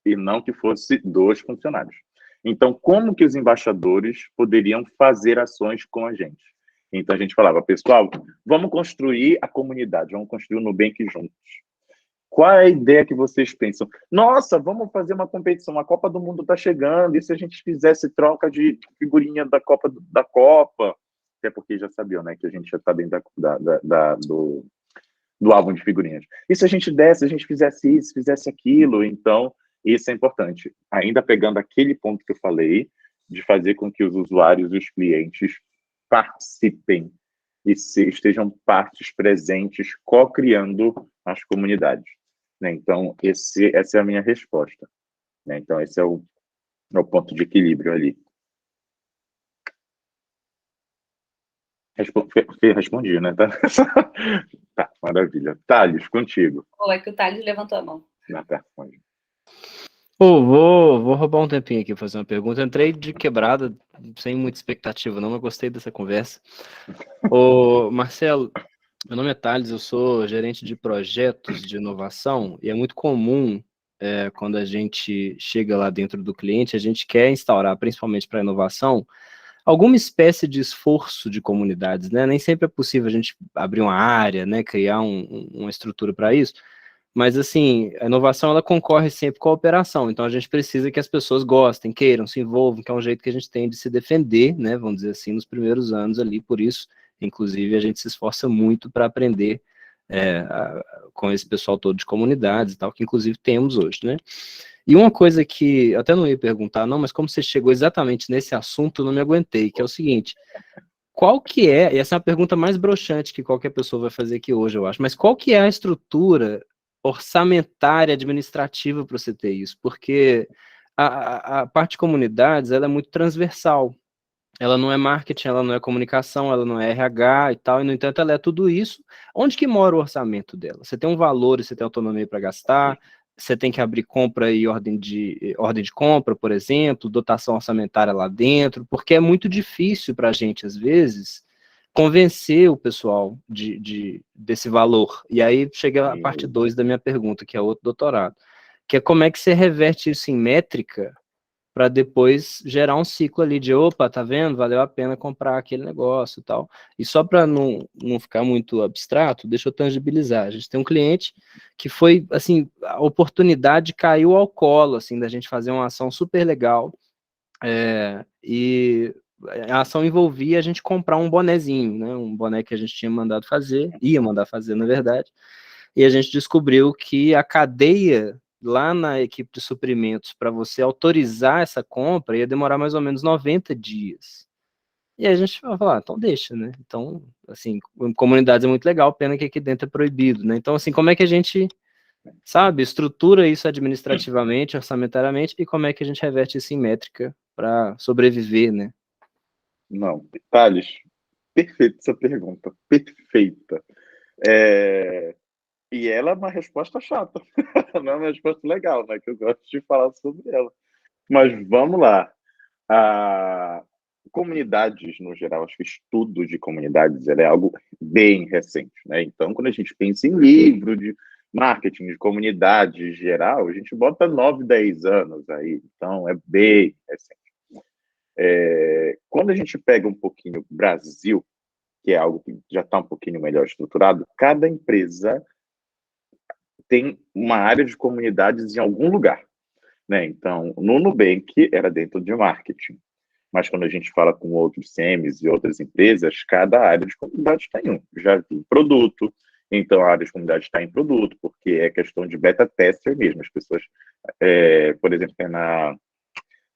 e não que fosse dos funcionários. Então, como que os embaixadores poderiam fazer ações com a gente? Então, a gente falava, pessoal, vamos construir a comunidade, vamos construir o Nubank juntos. Qual é a ideia que vocês pensam? Nossa, vamos fazer uma competição, a Copa do Mundo está chegando, e se a gente fizesse troca de figurinha da Copa, até porque já sabiam, né, que a gente já está dentro do álbum de figurinhas. E se a gente fizesse isso, fizesse aquilo, então, isso é importante. Ainda pegando aquele ponto que eu falei, de fazer com que os usuários e os clientes participem e estejam partes presentes, co-criando as comunidades, né? Então, essa é a minha resposta, né? Então, esse é o ponto de equilíbrio ali. Respondi, né? Tá? Tá, maravilha. Thales, contigo. Pô, é que o Thales levantou a mão. Não, tá, responde. Pô, vou roubar um tempinho aqui fazer uma pergunta. Entrei de quebrada, sem muita expectativa, não, mas gostei dessa conversa. Ô, Marcelo, meu nome é Thales, eu sou gerente de projetos de inovação e é muito comum, quando a gente chega lá dentro do cliente, a gente quer instaurar, principalmente para inovação, alguma espécie de esforço de comunidades, né? Nem sempre é possível a gente abrir uma área, né? Criar uma estrutura para isso. Mas, assim, a inovação, ela concorre sempre com a operação. Então, a gente precisa que as pessoas gostem, queiram, se envolvam, que é um jeito que a gente tem de se defender, né? Vamos dizer assim, nos primeiros anos ali. Por isso, inclusive, a gente se esforça muito para aprender com esse pessoal todo de comunidades e tal, que inclusive temos hoje, né? E uma coisa que eu até não ia perguntar, não, mas como você chegou exatamente nesse assunto, eu não me aguentei, que é o seguinte: qual que é, e essa é a pergunta mais broxante que qualquer pessoa vai fazer aqui hoje, eu acho, mas qual que é a estrutura orçamentária, administrativa para você ter isso? Porque a parte de comunidades, ela é muito transversal. Ela não é marketing, ela não é comunicação, ela não é RH e tal, e no entanto ela é tudo isso. Onde que mora o orçamento dela? Você tem um valor e você tem autonomia para gastar, você tem que abrir compra e ordem de compra, por exemplo, dotação orçamentária lá dentro, porque é muito difícil para a gente, às vezes, convencer o pessoal desse valor. E aí chega a parte 2 da minha pergunta, que é outro doutorado, que é como é que você reverte isso em métrica para depois gerar um ciclo ali de, opa, tá vendo? Valeu a pena comprar aquele negócio e tal. E só para não ficar muito abstrato, deixa eu tangibilizar. A gente tem um cliente que foi, assim, a oportunidade caiu ao colo, assim, da gente fazer uma ação super legal, e a ação envolvia a gente comprar um bonezinho, né? Um boné que a gente tinha mandado fazer, ia mandar fazer, na verdade, e a gente descobriu que a cadeia lá na equipe de suprimentos para você autorizar essa compra ia demorar mais ou menos 90 dias. E a gente vai falar, então deixa, né? Então, assim, comunidades é muito legal, pena que aqui dentro é proibido, né? Então, assim, como é que a gente, sabe, estrutura isso administrativamente, orçamentariamente, e como é que a gente reverte isso em métrica para sobreviver, né? Não, Thales, perfeita essa pergunta, perfeita. E ela é uma resposta chata, não é uma resposta legal, né? Que eu gosto de falar sobre ela. Mas vamos lá. Comunidades, no geral, acho que estudo de comunidades é algo bem recente, né? Então, quando a gente pensa em livro de marketing de comunidade geral, a gente bota 9, 10 anos aí. Então, é bem recente. Quando a gente pega um pouquinho o Brasil, que é algo que já está um pouquinho melhor estruturado, cada empresa tem uma área de comunidades em algum lugar, né? Então, no Nubank era dentro de marketing, mas quando a gente fala com outros CMs e outras empresas, cada área de comunidade está em um. Já vi produto, então a área de comunidade está em produto, porque é questão de beta tester mesmo. As pessoas, por exemplo, na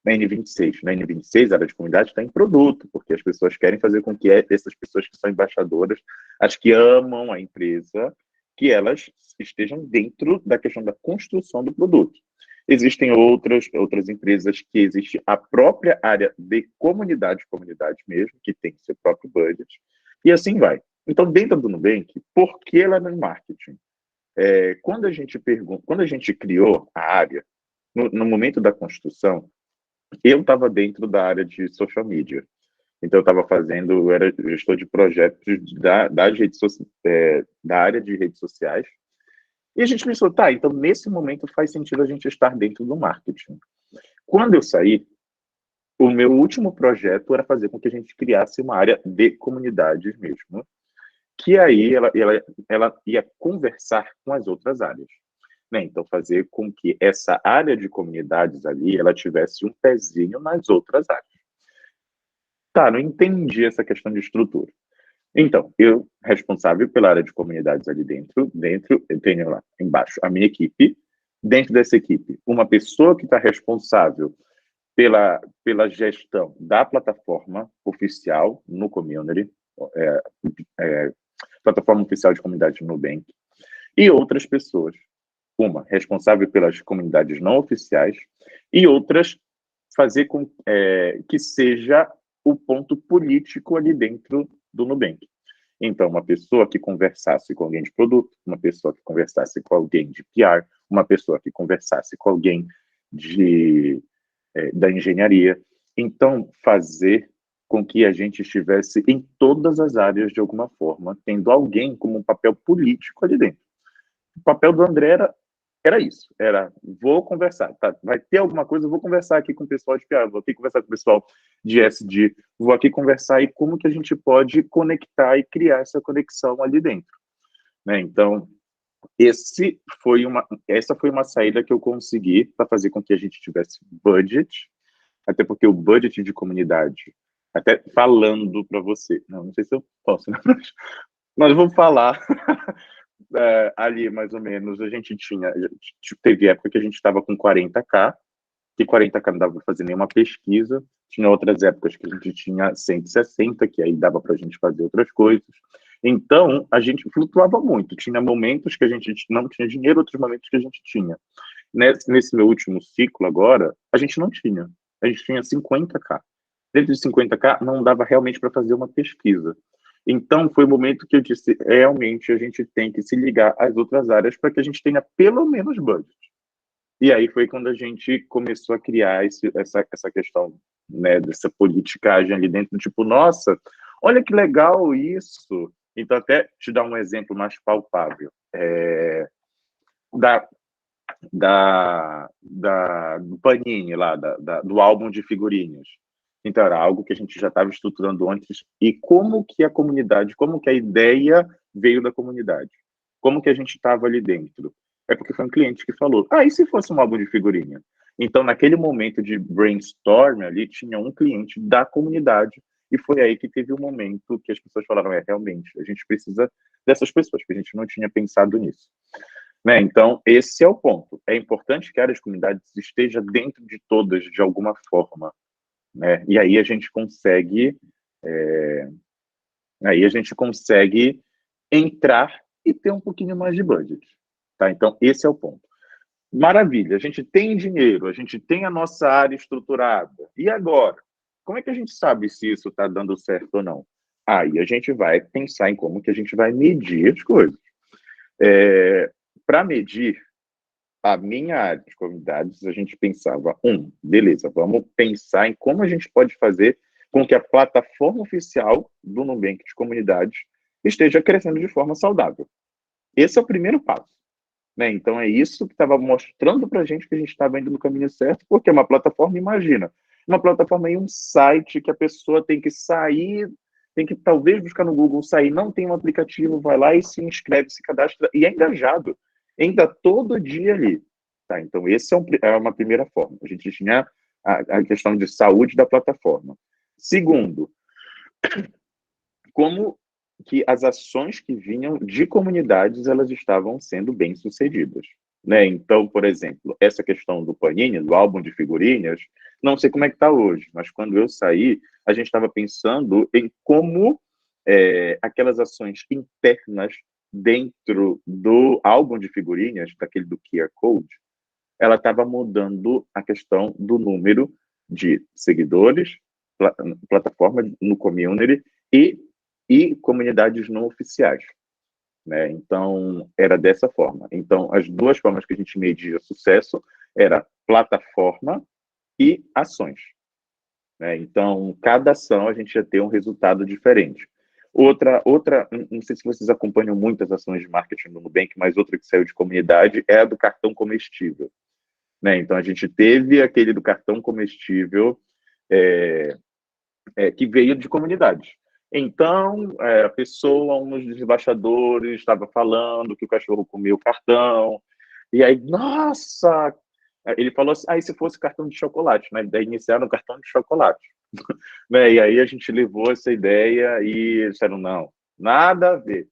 N26. Na N26, a área de comunidade está em produto, porque as pessoas querem fazer com que essas pessoas que são embaixadoras, as que amam a empresa, que elas estejam dentro da questão da construção do produto. Existem outras empresas que existe a própria área de comunidade mesmo, que tem seu próprio budget, e assim vai. Então, dentro do Nubank, por que ela não é marketing? Quando a gente criou a área, no momento da construção, eu estava dentro da área de social media. Então, eu era gestor de projetos da área de redes sociais. E a gente pensou, tá, então nesse momento faz sentido a gente estar dentro do marketing. Quando eu saí, o meu último projeto era fazer com que a gente criasse uma área de comunidades mesmo, que aí ela ia conversar com as outras áreas. Né? Então, fazer com que essa área de comunidades ali, ela tivesse um pezinho nas outras áreas. Tá, não entendi essa questão de estrutura. Então, eu, responsável pela área de comunidades ali dentro, eu tenho lá embaixo a minha equipe. Dentro dessa equipe, uma pessoa que está responsável pela gestão da plataforma oficial no community, plataforma oficial de comunidade no Nubank, e outras pessoas. Uma responsável pelas comunidades não oficiais e outras fazer com que seja o ponto político ali dentro do Nubank. Então, uma pessoa que conversasse com alguém de produto, uma pessoa que conversasse com alguém de PR, uma pessoa que conversasse com alguém da engenharia. Então, fazer com que a gente estivesse em todas as áreas de alguma forma, tendo alguém como um papel político ali dentro. O papel do André era isso, vou conversar, tá? Vai ter alguma coisa, eu vou conversar aqui com o pessoal de PR, vou aqui conversar com o pessoal de SD, vou aqui conversar e como que a gente pode conectar e criar essa conexão ali dentro, né? Então, essa foi uma saída que eu consegui para fazer com que a gente tivesse budget, até porque o budget de comunidade, até falando para você, não sei se eu posso, né? Mas eu vou falar. Ali, mais ou menos, a gente teve época que a gente estava com 40k, que 40k não dava para fazer nenhuma pesquisa, tinha outras épocas que a gente tinha 160, que aí dava para a gente fazer outras coisas. Então, a gente flutuava muito, tinha momentos que a gente não tinha dinheiro, outros momentos que a gente tinha. Nesse meu último ciclo agora, a gente não tinha, a gente tinha 50k. Dentro de 50k, não dava realmente para fazer uma pesquisa. Então, foi o momento que eu disse, realmente, a gente tem que se ligar às outras áreas para que a gente tenha pelo menos budget. E aí foi quando a gente começou a criar essa questão, né, dessa politicagem ali dentro, tipo, nossa, olha que legal isso. Então, até te dar um exemplo mais palpável. Do Panini, lá, do álbum de figurinhas. Então, era algo que a gente já estava estruturando antes. E como que a ideia veio da comunidade? Como que a gente estava ali dentro? É porque foi um cliente que falou, e se fosse um álbum de figurinha? Então, naquele momento de brainstorm ali, tinha um cliente da comunidade, e foi aí que teve um momento que as pessoas falaram, realmente, a gente precisa dessas pessoas, porque a gente não tinha pensado nisso. Né? Então, esse é o ponto. É importante que a área de comunidades esteja dentro de todas, de alguma forma. Né? E aí a gente consegue entrar e ter um pouquinho mais de budget. Tá? Então, esse é o ponto. Maravilha, a gente tem dinheiro, a gente tem a nossa área estruturada. E agora? Como é que a gente sabe se isso está dando certo ou não? Aí a gente vai pensar em como que a gente vai medir as coisas. Para medir a minha área de comunidades, a gente pensava, beleza, vamos pensar em como a gente pode fazer com que a plataforma oficial do Nubank de comunidades esteja crescendo de forma saudável. Esse é o primeiro passo. Né? Então, é isso que estava mostrando para a gente que a gente estava indo no caminho certo, porque é uma plataforma, imagina, uma plataforma em um site que a pessoa tem que sair, tem que talvez buscar no Google, sair, não tem um aplicativo, vai lá e se inscreve, se cadastra, e é engajado, ainda todo dia ali. Tá? Então, esse é uma primeira forma. A gente tinha a questão de saúde da plataforma. Segundo, como que as ações que vinham de comunidades, elas estavam sendo bem-sucedidas. Né? Então, por exemplo, essa questão do Panini, do álbum de figurinhas, não sei como é que está hoje, mas quando eu saí, a gente estava pensando em como aquelas ações internas dentro do álbum de figurinhas, daquele do QR Code, ela estava mudando a questão do número de seguidores, plataforma no community e comunidades não oficiais. Né? Então, era dessa forma. Então, as duas formas que a gente media sucesso era plataforma e ações. Né? Então, cada ação a gente ia ter um resultado diferente. Outra, não sei se vocês acompanham muitas ações de marketing no Nubank, mas outra que saiu de comunidade é a do cartão comestível. Né? Então, a gente teve aquele do cartão comestível que veio de comunidade. Então, a pessoa, um dos embaixadores, estava falando que o cachorro comeu o cartão, e aí, nossa! Ele falou assim, e se fosse cartão de chocolate? Né? Daí iniciaram o cartão de chocolate. Né? E aí a gente levou essa ideia e disseram, não, nada a ver.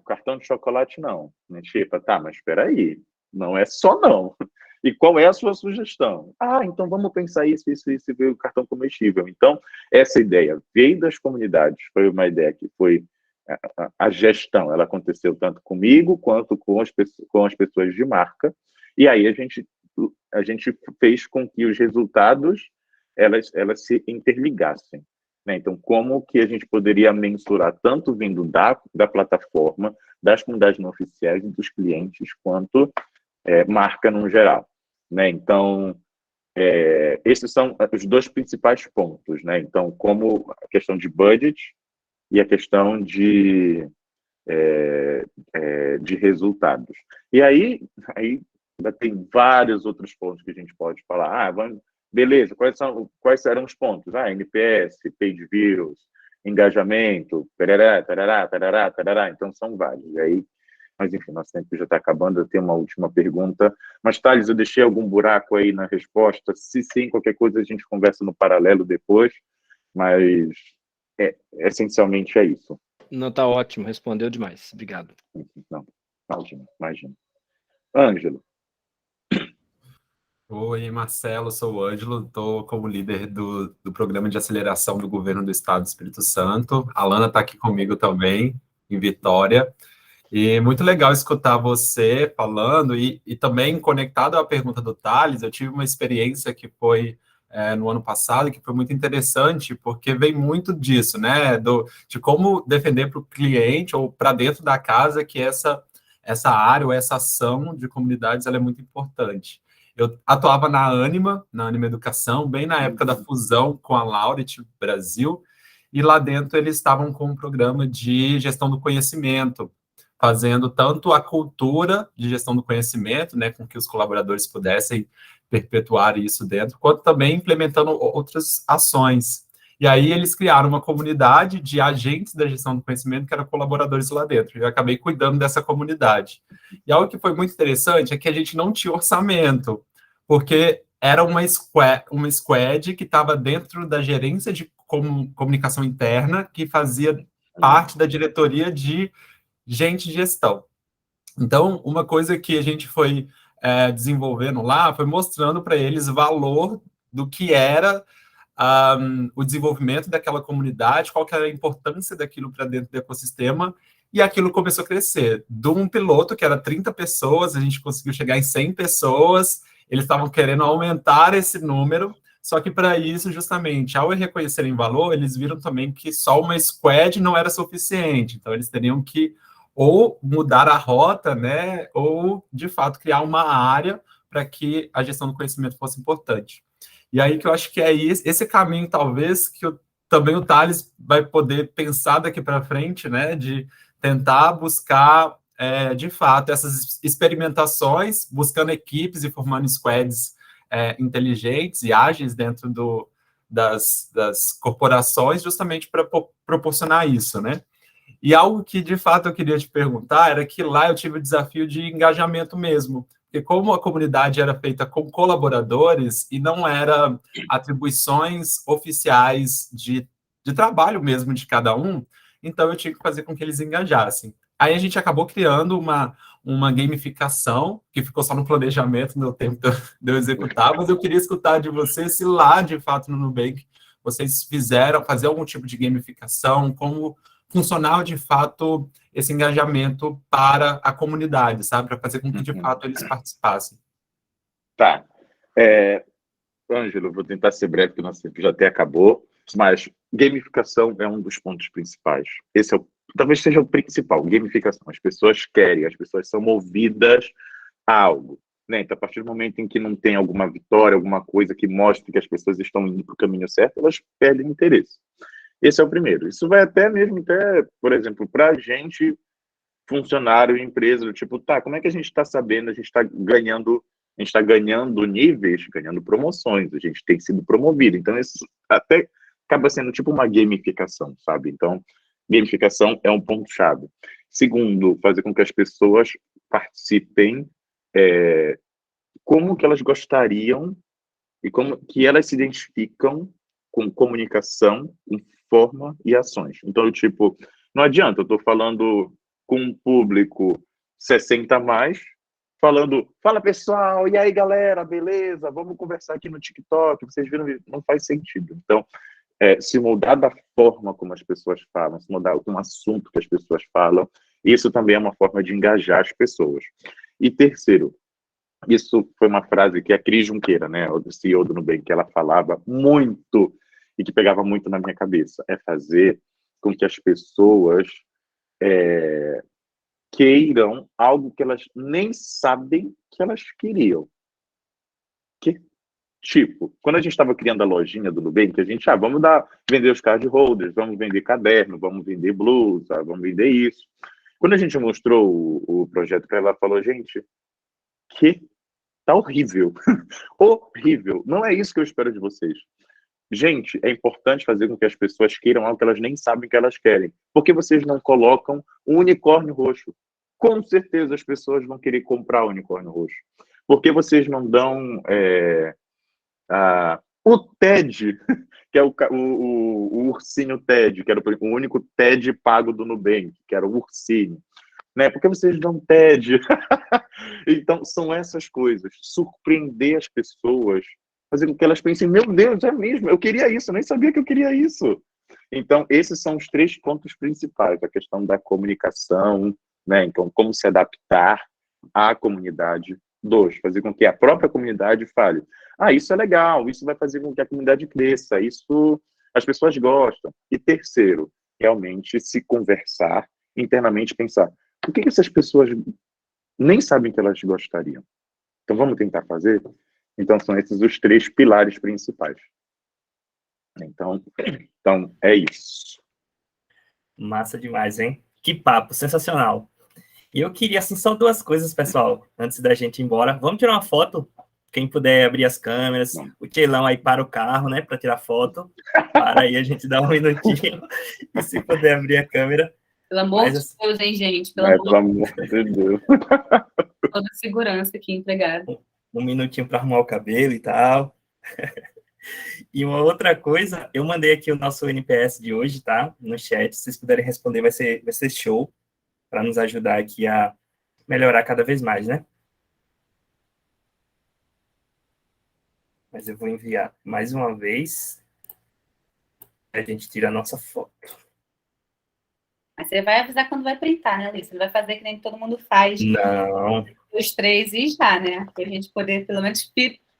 Cartão de chocolate, não. Tipo, tá, mas espera aí, não é só não. E qual é a sua sugestão? Então vamos pensar isso, e veio o cartão comestível. Então, essa ideia veio das comunidades, foi uma ideia que foi a gestão, ela aconteceu tanto comigo quanto com as pessoas de marca, e aí a gente fez com que os resultados elas se interligassem. né? Então, como que a gente poderia mensurar, tanto vindo da plataforma, das comunidades não oficiais e dos clientes, quanto marca no geral, né? Então, esses são os dois principais pontos, né? Então, como a questão de budget e a questão de resultados. E aí ainda tem vários outros pontos que a gente pode falar. Beleza, quais serão os pontos? NPS, page views, engajamento, tarará, tarará, tarará, tarará. Então, são vários. E aí, mas, enfim, nosso tempo já está acabando. Eu tenho uma última pergunta. Mas, Thales, eu deixei algum buraco aí na resposta? Se sim, qualquer coisa a gente conversa no paralelo depois. Mas, essencialmente, é isso. Não, tá ótimo. Respondeu demais. Obrigado. Não, imagina. Ângelo. Oi, Marcelo, sou o Ângelo, estou como líder do Programa de Aceleração do Governo do Estado do Espírito Santo. A Lana está aqui comigo também, em Vitória. E muito legal escutar você falando e também conectado à pergunta do Thales, eu tive uma experiência que foi no ano passado, que foi muito interessante, porque vem muito disso, né, de como defender para o cliente ou para dentro da casa que essa área ou essa ação de comunidades ela é muito importante. Eu atuava na Anima Educação, bem na época da fusão com a Laureate Brasil, e lá dentro eles estavam com um programa de gestão do conhecimento, fazendo tanto a cultura de gestão do conhecimento, né, com que os colaboradores pudessem perpetuar isso dentro, quanto também implementando outras ações. E aí eles criaram uma comunidade de agentes da gestão do conhecimento que eram colaboradores lá dentro. Eu acabei cuidando dessa comunidade. E algo que foi muito interessante é que a gente não tinha orçamento, porque era uma squad que estava dentro da gerência de comunicação interna, que fazia parte da diretoria de gente de gestão. Então, uma coisa que a gente foi desenvolvendo lá foi mostrando para eles o valor do que era o desenvolvimento daquela comunidade, qual que era a importância daquilo para dentro do ecossistema, e aquilo começou a crescer. De um piloto, que era 30 pessoas, a gente conseguiu chegar em 100 pessoas, eles estavam querendo aumentar esse número, só que para isso, justamente, ao reconhecerem valor, eles viram também que só uma squad não era suficiente, então eles teriam que ou mudar a rota, né, ou, de fato, criar uma área para que a gestão do conhecimento fosse importante. E aí que eu acho que é esse caminho, talvez, que também o Thales vai poder pensar daqui para frente, né, de tentar buscar, de fato, essas experimentações, buscando equipes e formando squads inteligentes e ágeis dentro das corporações, justamente para proporcionar isso, né? E algo que, de fato, eu queria te perguntar era que lá eu tive o desafio de engajamento mesmo, porque como a comunidade era feita com colaboradores e não era atribuições oficiais de trabalho mesmo de cada um, então eu tinha que fazer com que eles engajassem. Aí a gente acabou criando uma gamificação, que ficou só no planejamento, no tempo de eu executar, mas eu queria escutar de vocês se lá, de fato, no Nubank, vocês fazer algum tipo de gamificação, como funcionar, de fato, esse engajamento para a comunidade, sabe? Para fazer com que, de fato, eles participassem. Tá. Ângelo, vou tentar ser breve, porque o nosso tempo já até acabou, mas gamificação é um dos pontos principais. Esse talvez seja o principal, gamificação. As pessoas querem, as pessoas são movidas a algo, né? Então, a partir do momento em que não tem alguma vitória, alguma coisa que mostre que as pessoas estão indo para o caminho certo, elas perdem interesse. Esse é o primeiro. Isso vai até, por exemplo, para a gente, funcionário, empresa, do tipo, como é que a gente está sabendo, a gente está ganhando níveis, ganhando promoções, a gente tem sido promovido. Então, isso até acaba sendo tipo uma gamificação, sabe? Então, gamificação é um ponto-chave. Segundo, fazer com que as pessoas participem como que elas gostariam e como que elas se identificam com comunicação, com forma e ações. Então, tipo, não adianta, eu estou falando com um público 60 a mais, fala pessoal, e aí galera, beleza? Vamos conversar aqui no TikTok, vocês viram, não faz sentido. Então, se mudar da forma como as pessoas falam, se mudar com o assunto que as pessoas falam, isso também é uma forma de engajar as pessoas. E terceiro, isso foi uma frase que a Cris Junqueira, né, o CEO do Nubank, ela falava muito, e que pegava muito na minha cabeça, é fazer com que as pessoas queiram algo que elas nem sabem que elas queriam. Que, tipo, quando a gente estava criando a lojinha do Nubank, a gente, vamos vender os card holders, vamos vender caderno, vamos vender blusa, vamos vender isso. Quando a gente mostrou o projeto para ela, ela falou, gente, que tá horrível. Horrível. Não é isso que eu espero de vocês. Gente, é importante fazer com que as pessoas queiram algo que elas nem sabem que elas querem. Por que vocês não colocam um unicórnio roxo? Com certeza as pessoas vão querer comprar o unicórnio roxo. Por que vocês não dão o TED, que é o ursinho TED, que era o único TED pago do Nubank, que era o ursinho? Né? Por que vocês dão TED? Então, são essas coisas. Surpreender as pessoas, fazer com que elas pensem, meu Deus, é mesmo, eu queria isso, eu nem sabia que eu queria isso. Então, esses são os 3 pontos principais, a questão da comunicação, né? Então, como se adaptar à comunidade. 2, fazer com que a própria comunidade fale, isso é legal, isso vai fazer com que a comunidade cresça, isso as pessoas gostam. E 3, realmente se conversar internamente, pensar, o que essas pessoas nem sabem que elas gostariam? Então, vamos tentar fazer? Então, são esses os 3 pilares principais. Então é isso. Massa demais, hein? Que papo, sensacional. E eu queria, assim, só 2 coisas, pessoal, antes da gente ir embora. Vamos tirar uma foto? Quem puder abrir as câmeras, o Tcheilão aí para o carro, né, para tirar foto. Para aí, a gente dá um minutinho. E se puder abrir a câmera. Pelo amor de Deus, hein, gente? Pelo amor de Deus. Toda segurança aqui empregada. Um minutinho para arrumar o cabelo e tal. E uma outra coisa, eu mandei aqui o nosso NPS de hoje, tá? No chat, se vocês puderem responder, vai ser show, para nos ajudar aqui a melhorar cada vez mais, né? Mas eu vou enviar mais uma vez. A gente tira a nossa foto. Mas você vai avisar quando vai printar, né, Alice? Você não vai fazer que nem todo mundo faz. Não. Os 3 e já, né? Para a gente poder, pelo menos,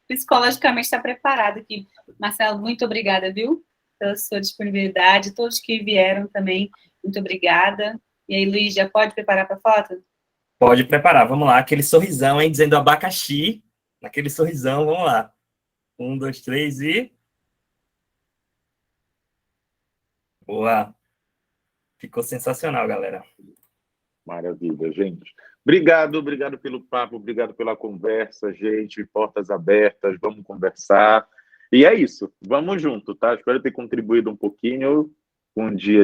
psicologicamente estar preparado aqui. Marcelo, muito obrigada, viu? Pela sua disponibilidade. Todos que vieram também, muito obrigada. E aí, Luiz, já pode preparar para a foto? Pode preparar, vamos lá. Aquele sorrisão, hein? Dizendo abacaxi. Naquele sorrisão, vamos lá. 1, 2, 3 e... Boa. Ficou sensacional, galera. Maravilha, gente. Obrigado pelo papo, obrigado pela conversa, gente. Portas abertas, vamos conversar. E é isso, vamos junto, tá? Espero ter contribuído um pouquinho com um dia